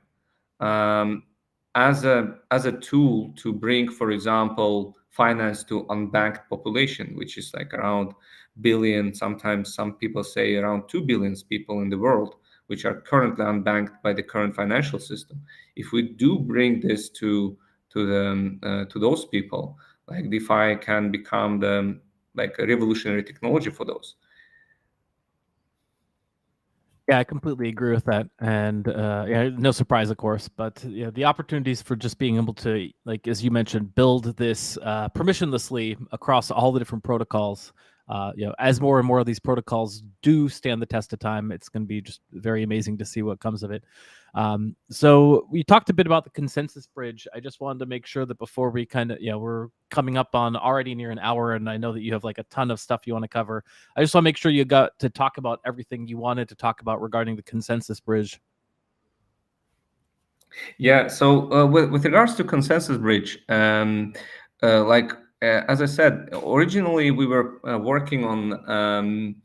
as a tool to bring, for example, finance to unbanked population, which is like around billion, sometimes some people say around 2 billion people in the world, which are currently unbanked by the current financial system. If we do bring this to those people, like DeFi can become like a revolutionary technology for those. Yeah, I completely agree with that, and yeah, no surprise, of course. But yeah, the opportunities for just being able to, like as you mentioned, build this permissionlessly across all the different protocols. As more and more of these protocols do stand the test of time, it's going to be just very amazing to see what comes of it. So we talked a bit about the consensus bridge. I just wanted to make sure that before we we're coming up on already near an hour, and I know that you have like a ton of stuff you want to cover. I just want to make sure you got to talk about everything you wanted to talk about regarding the consensus bridge. Yeah. So with regards to consensus bridge, as I said, originally we were working on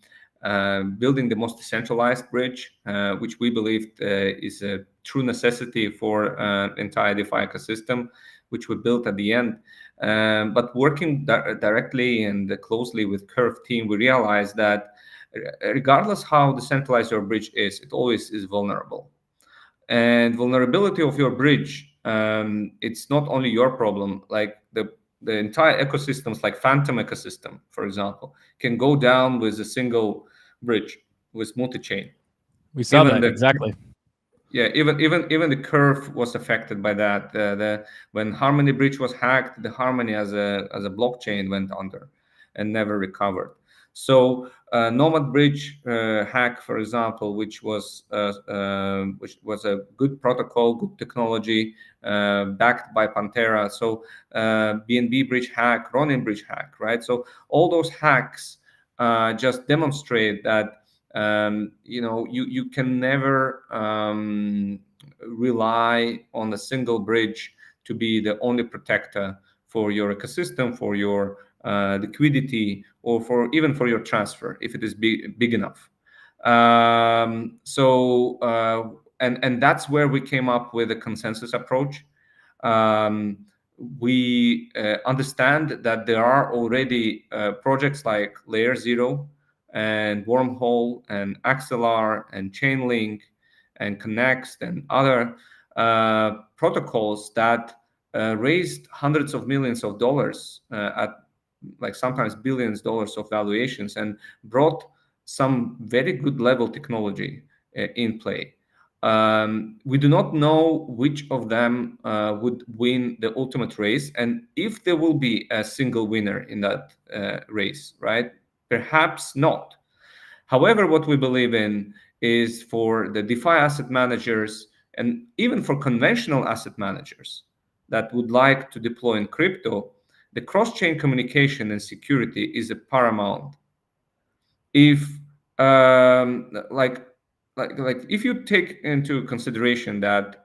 building the most decentralized bridge, which we believed is a true necessity for entire DeFi ecosystem, which we built at the end. But working directly and closely with Curve team, we realized that regardless how decentralized your bridge is, it always is vulnerable. And vulnerability of your bridge, it's not only your problem. Like the entire ecosystems, like Phantom ecosystem, for example, can go down with a single bridge with multi-chain. We saw that exactly. Yeah, even the Curve was affected by that. When Harmony bridge was hacked, the Harmony as a blockchain went under and never recovered. So Nomad bridge hack, for example, which was a good protocol, good technology, backed by Pantera. So BNB bridge hack, Ronin bridge hack, right? So all those hacks just demonstrate that you can never rely on a single bridge to be the only protector for your ecosystem, for your liquidity, or even for your transfer if it is big enough. And that's where we came up with a consensus approach. we understand that there are already projects like Layer 0 and Wormhole and Axelar and Chainlink and Connext and other protocols that raised hundreds of millions of dollars at like sometimes billions of dollars of valuations and brought some very good level technology in play. We do not know which of them would win the ultimate race, and if there will be a single winner in that race, right? Perhaps not. However, what we believe in is for the DeFi asset managers and even for conventional asset managers that would like to deploy in crypto, the cross-chain communication and security is a paramount. If like if you take into consideration that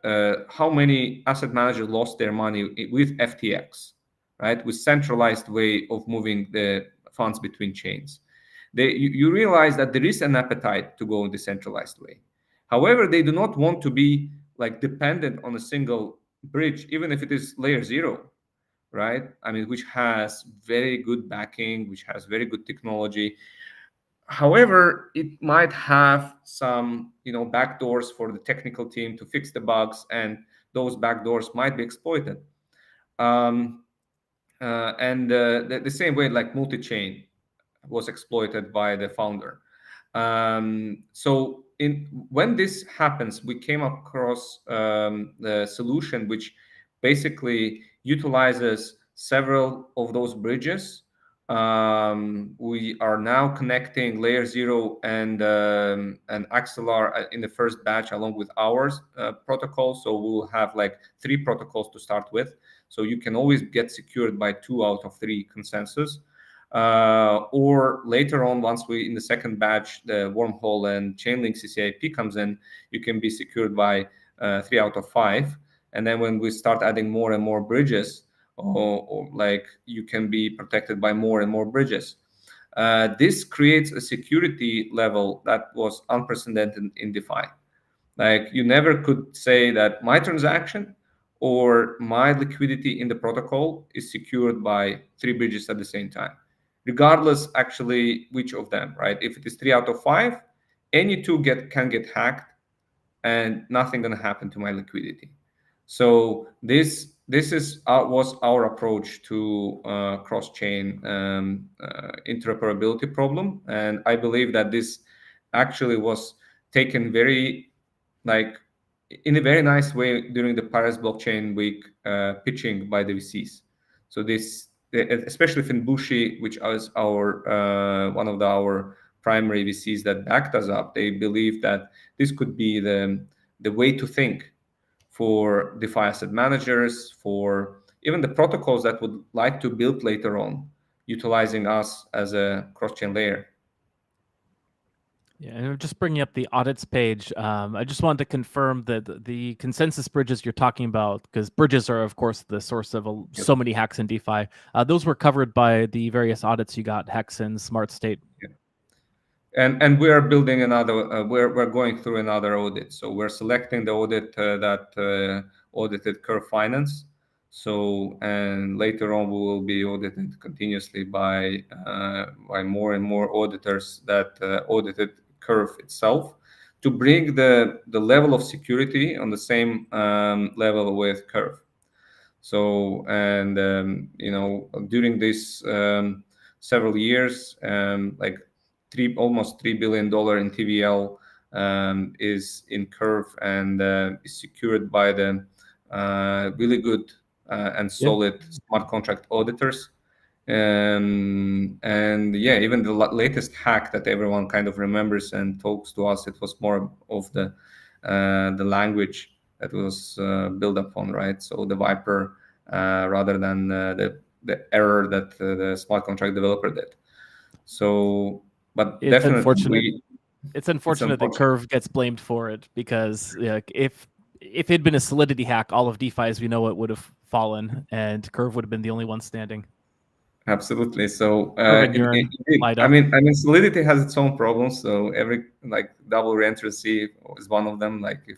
how many asset managers lost their money with FTX, right, with centralized way of moving the funds between chains, you realize that there is an appetite to go in decentralized way. However, they do not want to be like dependent on a single bridge, even if it is Layer 0, right? I mean, which has very good backing, which has very good technology. However, it might have some, backdoors for the technical team to fix the bugs, and those backdoors might be exploited. And the same way, like multi-chain was exploited by the founder. So when this happens, we came across the solution which basically utilizes several of those bridges. We are now connecting Layer 0 and Axelar in the first batch along with ours protocol. So we'll have like 3 protocols to start with. So you can always get secured by 2 out of 3 consensus. Or later on, once we in the second batch, the Wormhole and Chainlink CCIP comes in, you can be secured by 3 out of 5. And then when we start adding more and more bridges, or like you can be protected by more and more bridges. This creates a security level that was unprecedented in DeFi. Like you never could say that my transaction or my liquidity in the protocol is secured by 3 bridges at the same time, regardless actually which of them, right? If it is 3 out of 5, any 2 can get hacked and nothing gonna happen to my liquidity. So this was our approach to cross-chain interoperability problem, and I believe that this actually was taken very in a very nice way during the Paris Blockchain Week pitching by the VCs. So this, especially Finbushi, which is our one of our primary VCs that backed us up, they believe that this could be the way to think for DeFi asset managers, for even the protocols that would like to build later on, utilizing us as a cross-chain layer. Yeah, and just bringing up the audits page, I just wanted to confirm that the consensus bridges you're talking about, because bridges are, of course, the source of so many hacks in DeFi, those were covered by the various audits you got, Hex and Smart State. Yeah. And we are building another, we're going through another audit. So we're selecting the audit that audited Curve Finance. So, and later on, we will be audited continuously by more and more auditors that audited Curve itself, to bring the level of security on the same level with Curve. So, and during this several years, like almost $3 billion in TVL is in Curve and is secured by the really good and solid smart contract auditors. And yeah, even the latest hack that everyone kind of remembers and talks to us, it was more of the language that was built upon, right? So the Viper rather than the error that the smart contract developer did. So, but it's definitely, it's unfortunate that Curve gets blamed for it, because if it had been a Solidity hack, all of DeFi as we know it would have fallen, and Curve would have been the only one standing. Absolutely. So I mean, Solidity has its own problems. So every double reentrancy is one of them. Like if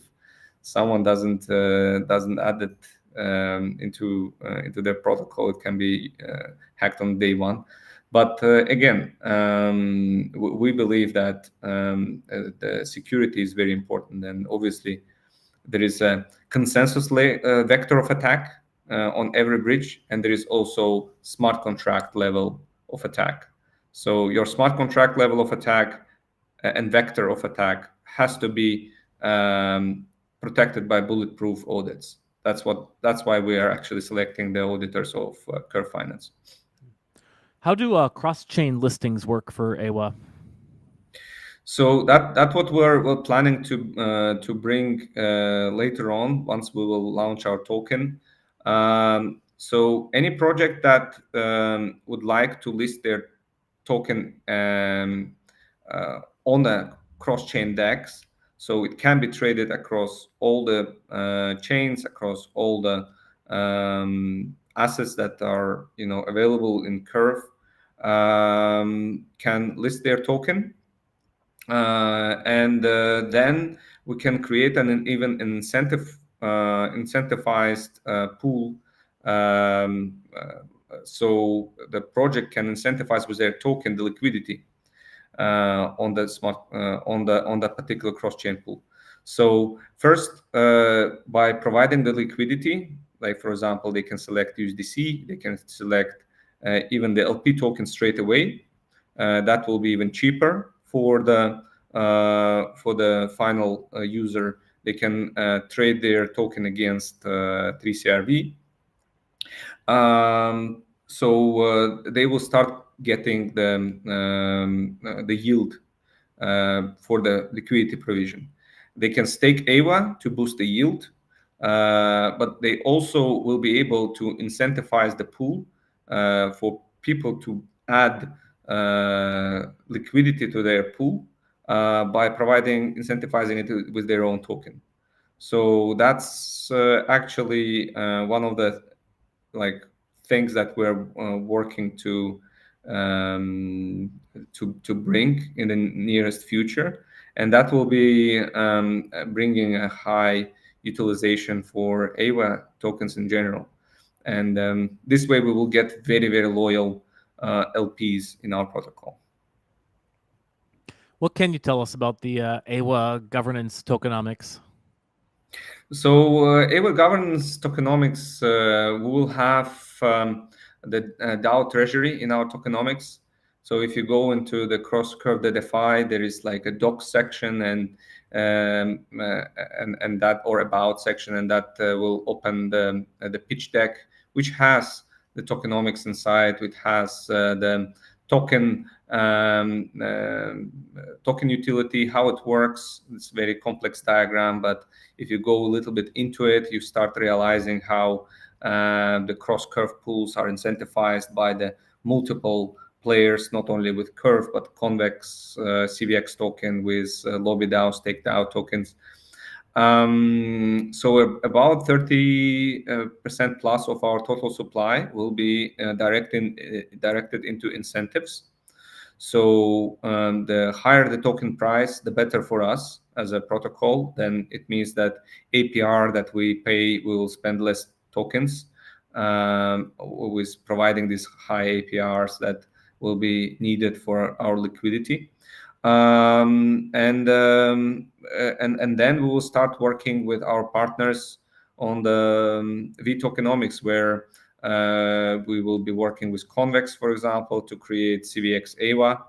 someone doesn't add it into their protocol, it can be hacked on day one. But again, we believe that the security is very important, and obviously there is a consensus vector of attack on every bridge, and there is also smart contract level of attack. So your smart contract level of attack and vector of attack has to be protected by bulletproof audits. That's why we are actually selecting the auditors of Curve Finance. How do cross-chain listings work for Eywa? So that's what we're planning to bring later on once we will launch our token. So any project that would like to list their token on the cross-chain DEX, so it can be traded across all the chains, across all the assets that are available in Curve, can list their token. And then we can create an even incentivized pool, so the project can incentivize with their token the liquidity on that particular cross-chain pool. So first, by providing the liquidity, like for example, they can select USDC, they can select even the LP token straight away. That will be even cheaper for the final user. They can trade their token against 3CRV. So they will start getting the yield for the liquidity provision. They can stake Eywa to boost the yield, but they also will be able to incentivize the pool for people to add liquidity to their pool by incentivizing it with their own token. So that's actually one of the things that we're working to bring in the nearest future, and that will be bringing a high utilization for Eywa tokens in general. And this way we will get very, very loyal LPs in our protocol. What can you tell us about the Eywa governance tokenomics? So Eywa governance tokenomics, we will have the DAO treasury in our tokenomics. So if you go into the cross-curve, the DeFi, there is like a doc section and that, or about section, and that will open the pitch deck, which has the tokenomics inside. It has the token utility, how it works. It's a very complex diagram, but if you go a little bit into it, you start realizing how the cross-curve pools are incentivized by the multiple players, not only with Curve, but CurveX, CVX token with Lobby DAO, Stake DAO tokens. So about 30% plus of our total supply will be directed into incentives. So the higher the token price, the better for us as a protocol. Then it means that APR that we pay, we will spend less tokens, with providing these high APRs that will be needed for our liquidity. And then we will start working with our partners on the V-tokenomics, where we will be working with CurveX, for example, to create CVX Eywa,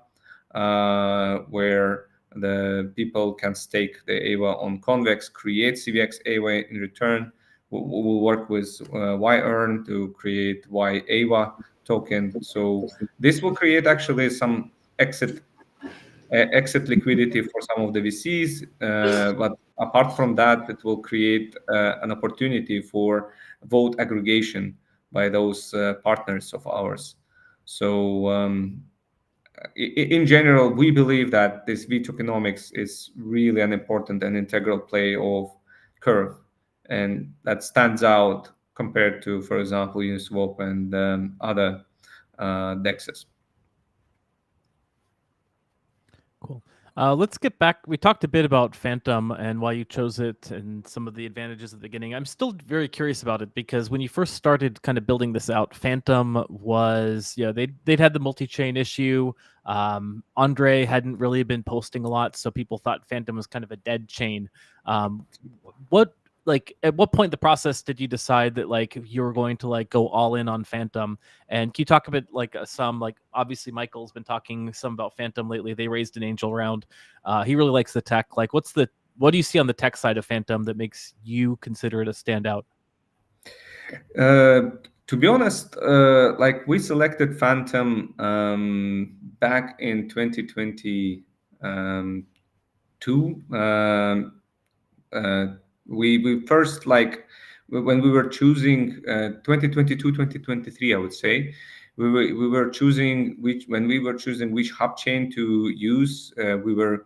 where the people can stake the Eywa on CurveX, create CVX Eywa in return. We'll work with YEarn to create Eywa token. So this will create actually some exit liquidity for some of the VCs, but apart from that, it will create an opportunity for vote aggregation by those partners of ours. So in general, we believe that this V-tokenomics is really an important and integral play of Curve, and that stands out compared to, for example, Uniswap and other DEXs. Cool. Let's get back. We talked a bit about Phantom and why you chose it and some of the advantages at the beginning. I'm still very curious about it because when you first started kind of building this out, Phantom was, they'd had the multi-chain issue. Andre hadn't really been posting a lot, so people thought Phantom was kind of a dead chain. What at what point in the process did you decide that you were going to go all in on Phantom? And can you talk a bit obviously Michael's been talking some about Phantom lately. They raised an angel round. He really likes the tech. What do you see on the tech side of Phantom that makes you consider it a standout? To be honest, we selected Phantom back in 2022. We first when we were choosing 2022, 2023, I would say we were choosing which hub chain to use. We were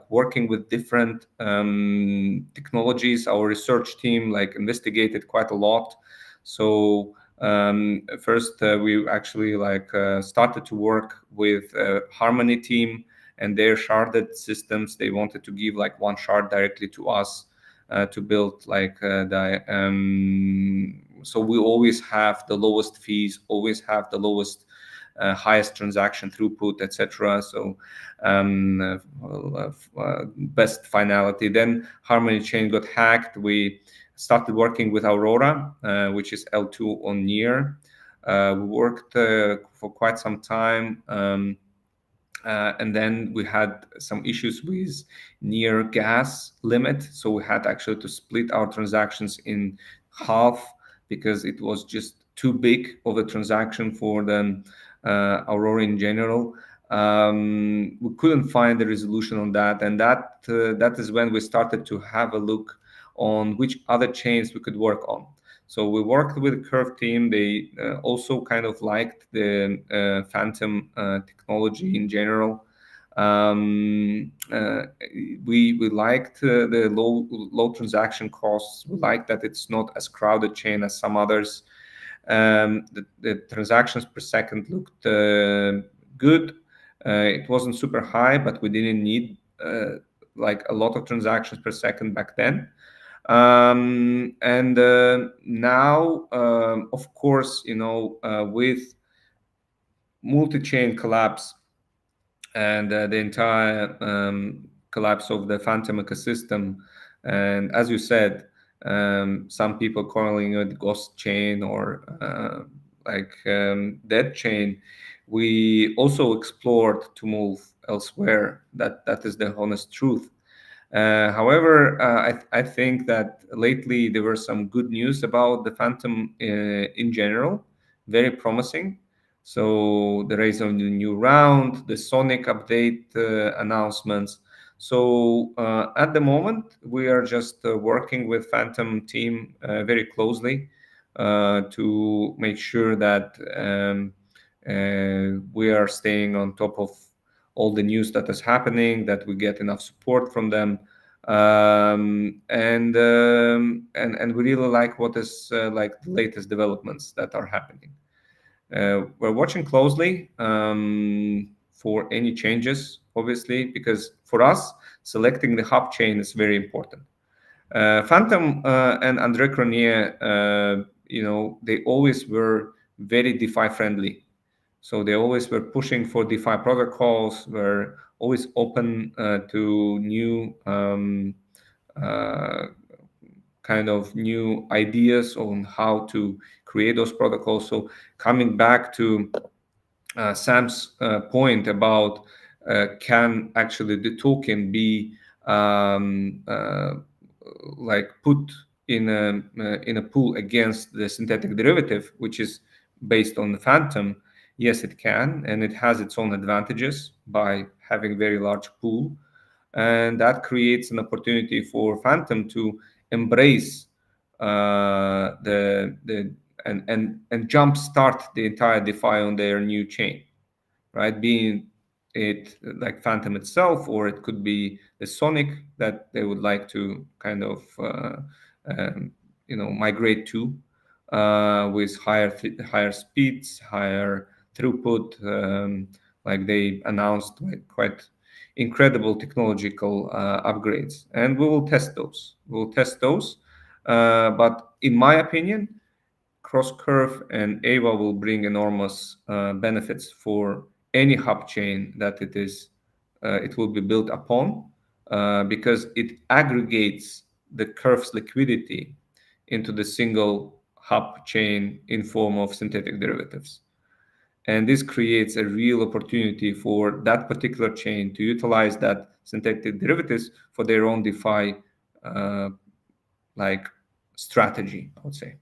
working with different technologies. Our research team investigated quite a lot. So first we actually started to work with Harmony team and their sharded systems. They wanted to give one shard directly to us to build so we always have the lowest fees, always have the lowest highest transaction throughput, etc. So best finality. Then Harmony chain got hacked. We started working with Aurora, which is L2 on Near. We worked for quite some time. And then we had some issues with Near gas limit. So we had actually to split our transactions in half because it was just too big of a transaction for the Aurora in general. We couldn't find a resolution on that. And that is when we started to have a look on which other chains we could work on. So we worked with the Curve team. They also kind of liked the Phantom technology in general. We liked the low transaction costs. We liked that it's not as crowded chain as some others. The transactions per second looked good. It wasn't super high, but we didn't need a lot of transactions per second back then. And now, of course, with multi-chain collapse and the entire collapse of the Phantom ecosystem, and as you said, some people calling it ghost chain or dead chain, we also explored to move elsewhere. That is the honest truth. However, I think that lately there were some good news about the Phantom in general, very promising. So the raise of the new round, the Sonic update announcements. So at the moment, we are just working with Phantom team very closely to make sure that we are staying on top of all the news that is happening, that we get enough support from them, and we really like what is the latest developments that are happening. We're watching closely for any changes, obviously, because for us, selecting the hub chain is very important. Phantom and Andre Cronier, they always were very DeFi-friendly. So they always were pushing for DeFi protocols, were always open to new kind of new ideas on how to create those protocols. So coming back to Sam's point about can actually the token be put in a pool against the synthetic derivative, which is based on the Phantom? Yes, it can, and it has its own advantages by having very large pool, and that creates an opportunity for Phantom to embrace and jumpstart the entire DeFi on their new chain, right? Being it like Phantom itself, or it could be the Sonic that they would like to kind of migrate to with higher speeds, higher throughput. Like they announced quite incredible technological upgrades, and we will test those. But in my opinion, Cross-Curve and Eywa will bring enormous benefits for any hub chain that it will be built upon, because it aggregates the Curve's liquidity into the single hub chain in form of synthetic derivatives. And this creates a real opportunity for that particular chain to utilize that synthetic derivatives for their own DeFi like strategy, I would say.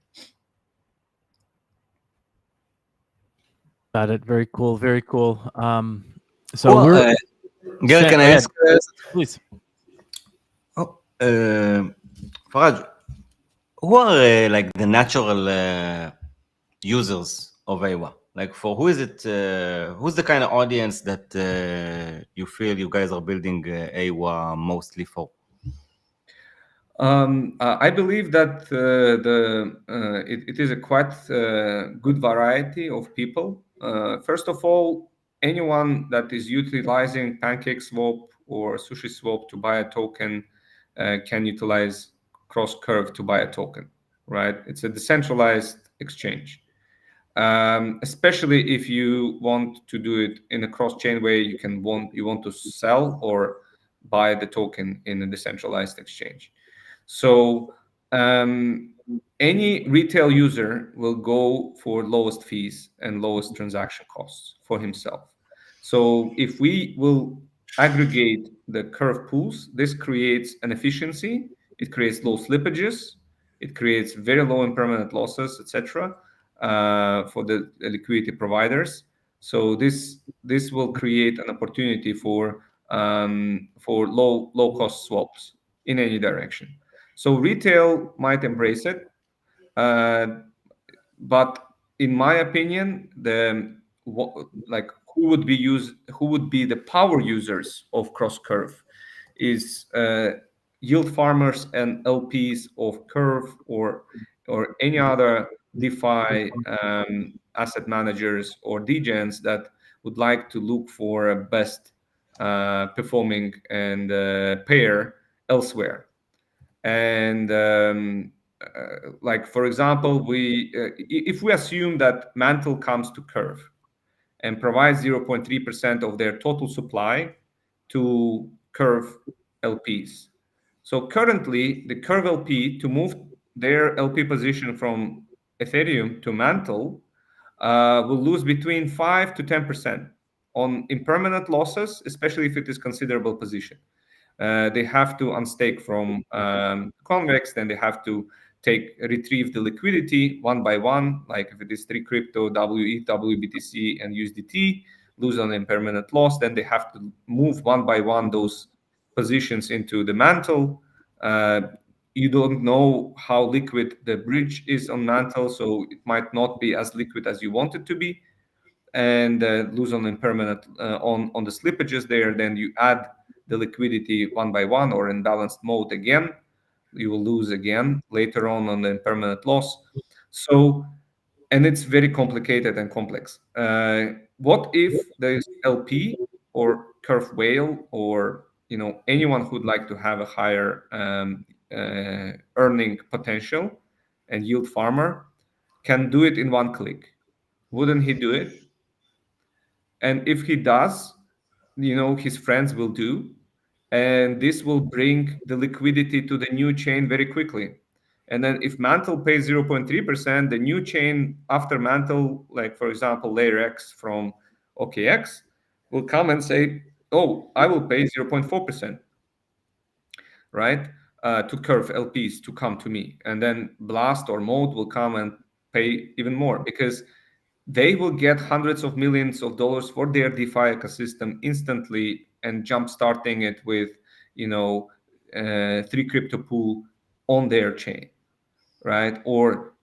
Got it. Very cool. Very cool. So Well, we're Gil, can I ahead. ask? Please. Faraj, who are like the natural users of Eywa? Like, for who is it? Who's the kind of audience that you feel you guys are building Eywa mostly for? I believe that it is a quite good variety of people. First of all, anyone that is utilizing PancakeSwap or SushiSwap to buy a token can utilize Cross-Curve to buy a token, right? It's a decentralized exchange. Especially if you want to do it in a cross-chain way, you want to sell or buy the token in a decentralized exchange. So any retail user will go for lowest fees and lowest transaction costs for himself. So if we will aggregate the curve pools, this creates an efficiency. It creates low slippages. It creates very low impermanent losses, etc. For the liquidity providers. So this will create an opportunity for low cost swaps in any direction. So retail might embrace it, but in my opinion, who would be the power users of Cross-Curve is yield farmers and LPs of Curve or any other DeFi asset managers or degens that would like to look for a best performing and pair elsewhere. And like, for example, if we assume that Mantle comes to Curve and provides 0.3% of their total supply to Curve LPs. So currently, the Curve LP, to move their LP position from Ethereum to Mantle, will lose between 5 to 10% on impermanent losses, especially if it is considerable position. They have to unstake from CurveX, then they have to retrieve the liquidity one by one, like if it is 3 crypto, WE, WBTC, and USDT, lose on impermanent loss, then they have to move one by one those positions into the Mantle. You don't know how liquid the bridge is on Mantle, so it might not be as liquid as you want it to be, and lose on impermanent on the slippages there. Then you add the liquidity one by one or in balanced mode again, you will lose again later on the impermanent loss. So, and it's very complicated and complex. What if there's LP or Curve Whale or anyone who'd like to have a higher earning potential and yield farmer can do it in one click? Wouldn't he do it? And if he does, his friends will do, and this will bring the liquidity to the new chain very quickly. And then if Mantle pays 0.3%, the new chain after Mantle, like for example, Layer X from OKX, will come and say, oh, I will pay 0.4%, right? To Curve LPs to come to me. And then Blast or Mode will come and pay even more, because they will get hundreds of millions of dollars for their DeFi ecosystem instantly and jump starting it with 3 crypto pool on their chain, right? Or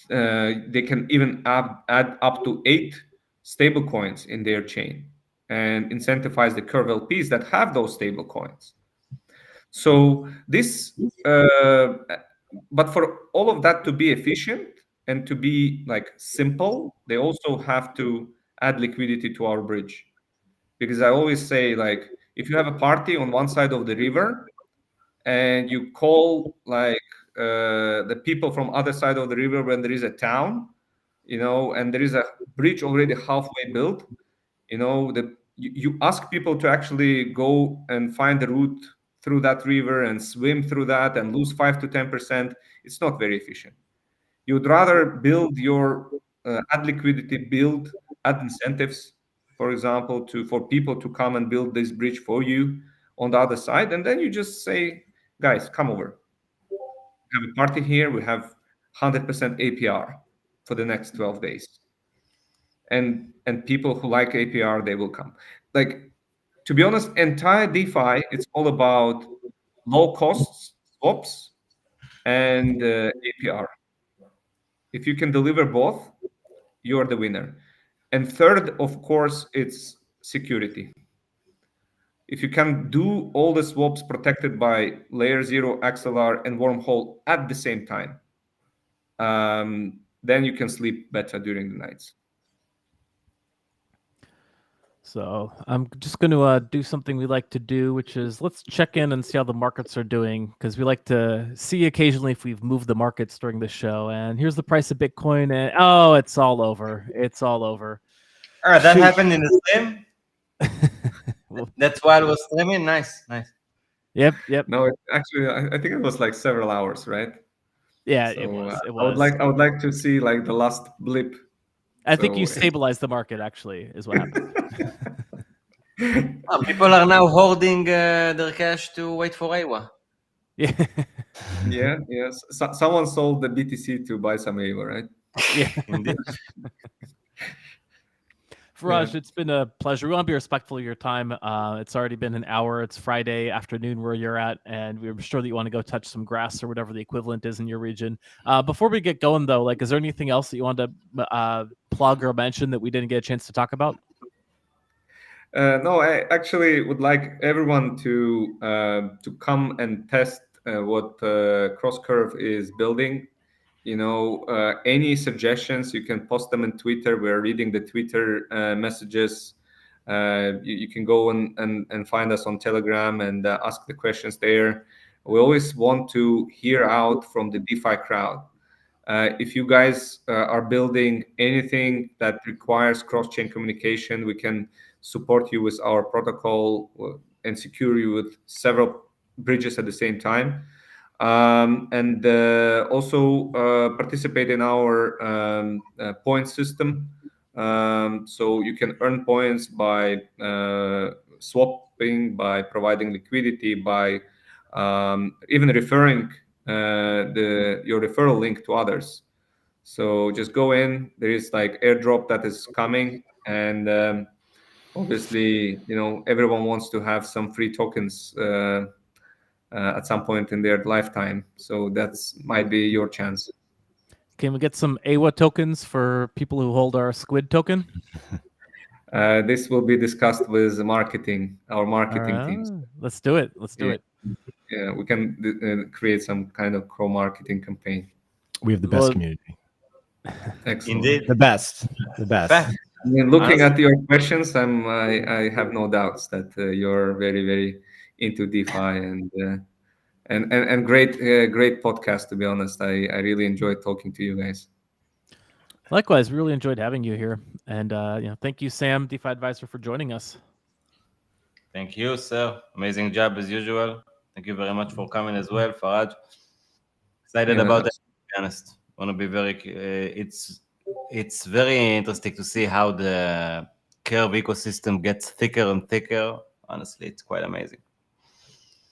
they can even add up to 8 stable coins in their chain and incentivize the Curve LPs that have those stable coins. So this but for all of that to be efficient and to be like simple, they also have to add liquidity to our bridge. Because I always say, like, if you have a party on one side of the river and you call like the people from other side of the river when there is a town, and there is a bridge already halfway built, you ask people to actually go and find the route through that river and swim through that and lose 5 to 10%. It's not very efficient. You'd rather build your add liquidity, add incentives, for example, for people to come and build this bridge for you on the other side, and then you just say, guys, come over. We have a party here. We have 100% APR for the next 12 days, and people who like APR, they will come. Like, to be honest, entire DeFi, it's all about low costs swaps and APR. If you can deliver both, you're the winner. And third, of course, it's security. If you can do all the swaps protected by layer 0, XLR, and wormhole at the same time, then you can sleep better during the nights. So I'm just going to do something we like to do, which is let's check in and see how the markets are doing, because we like to see occasionally if we've moved the markets during the show. And here's the price of Bitcoin, and oh, it's all over. It's all over. That happened in the stream. That's why I was streaming. Nice. Yep. No, actually, I think it was like several hours, right? Yeah, So, it was. I would like to see like the last blip. I think you stabilized the market. Actually, is what happened. People are now hoarding their cash to wait for Eywa. Yeah. Yes. Someone sold the BTC to buy some Eywa, right? Yeah. Indeed. Faraj, it's been a pleasure. We want to be respectful of your time. It's already been an hour. It's Friday afternoon where you're at, and we're sure that you want to go touch some grass or whatever the equivalent is in your region. Before we get going, though, like, is there anything else that you want to plug or mention that we didn't get a chance to talk about? No, I actually would like everyone to come and test what CrossCurve is building. Any suggestions, you can post them on Twitter. We're reading the Twitter messages. You can go and find us on Telegram and ask the questions there. We always want to hear out from the DeFi crowd. If you guys are building anything that requires cross-chain communication, we can support you with our protocol and secure you with several bridges at the same time. And also participate in our point system. So you can earn points by swapping, by providing liquidity, by even referring your referral link to others. So just go in. There is like airdrop that is coming, and obviously, everyone wants to have some free tokens at some point in their lifetime. So that's might be your chance. Can we get some Eywa tokens for people who hold our squid token? This will be discussed with our marketing teams. Let's do it. Yeah, we can create some kind of co-marketing campaign. We have the best community. Excellent. Indeed. The best. Looking at your questions, I have no doubts that you're very, very into DeFi and great podcast. To be honest, I really enjoyed talking to you guys. Likewise, we really enjoyed having you here, and thank you, Sam, DeFi advisor, for joining us. Thank you, sir. Amazing job as usual. Thank you very much for coming as well, Faraj. Excited about it. To be honest, want to be very. It's very interesting to see how the Curve ecosystem gets thicker and thicker. Honestly, it's quite amazing.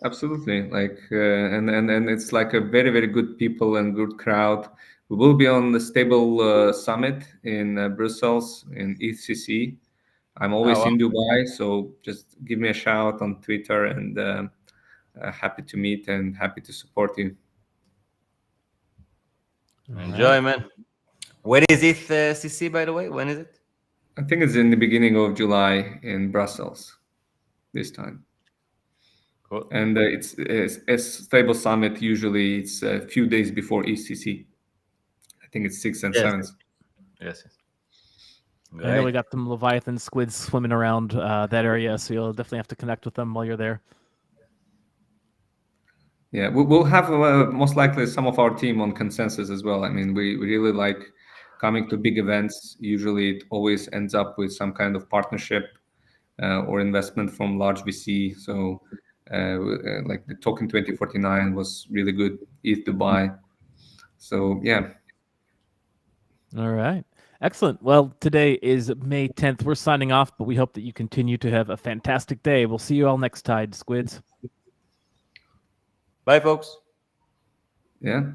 Absolutely, like and it's like a very, very good people and good crowd. We will be on the Stable Summit in Brussels in ETHCC. I'm always in Dubai, so just give me a shout on Twitter, and happy to meet and happy to support you. Enjoy, man. When is ETHCC, by the way? When is it? I think it's in the beginning of July in Brussels this time. Cool. And it's Stable Summit. Usually, it's a few days before ETHCC. I think it's 6th and 7th. Yes. I know we Great. got some Leviathan squids swimming around that area, so you'll definitely have to connect with them while you're there. Yeah, we'll have most likely some of our team on consensus as well. I mean, we really like coming to big events. Usually it always ends up with some kind of partnership or investment from large VC. So like the token 2049 was really good, ETH Dubai. So yeah. All right. Excellent. Well, today is May 10th. We're signing off, but we hope that you continue to have a fantastic day. We'll see you all next tide, squids. Bye, folks. Yeah.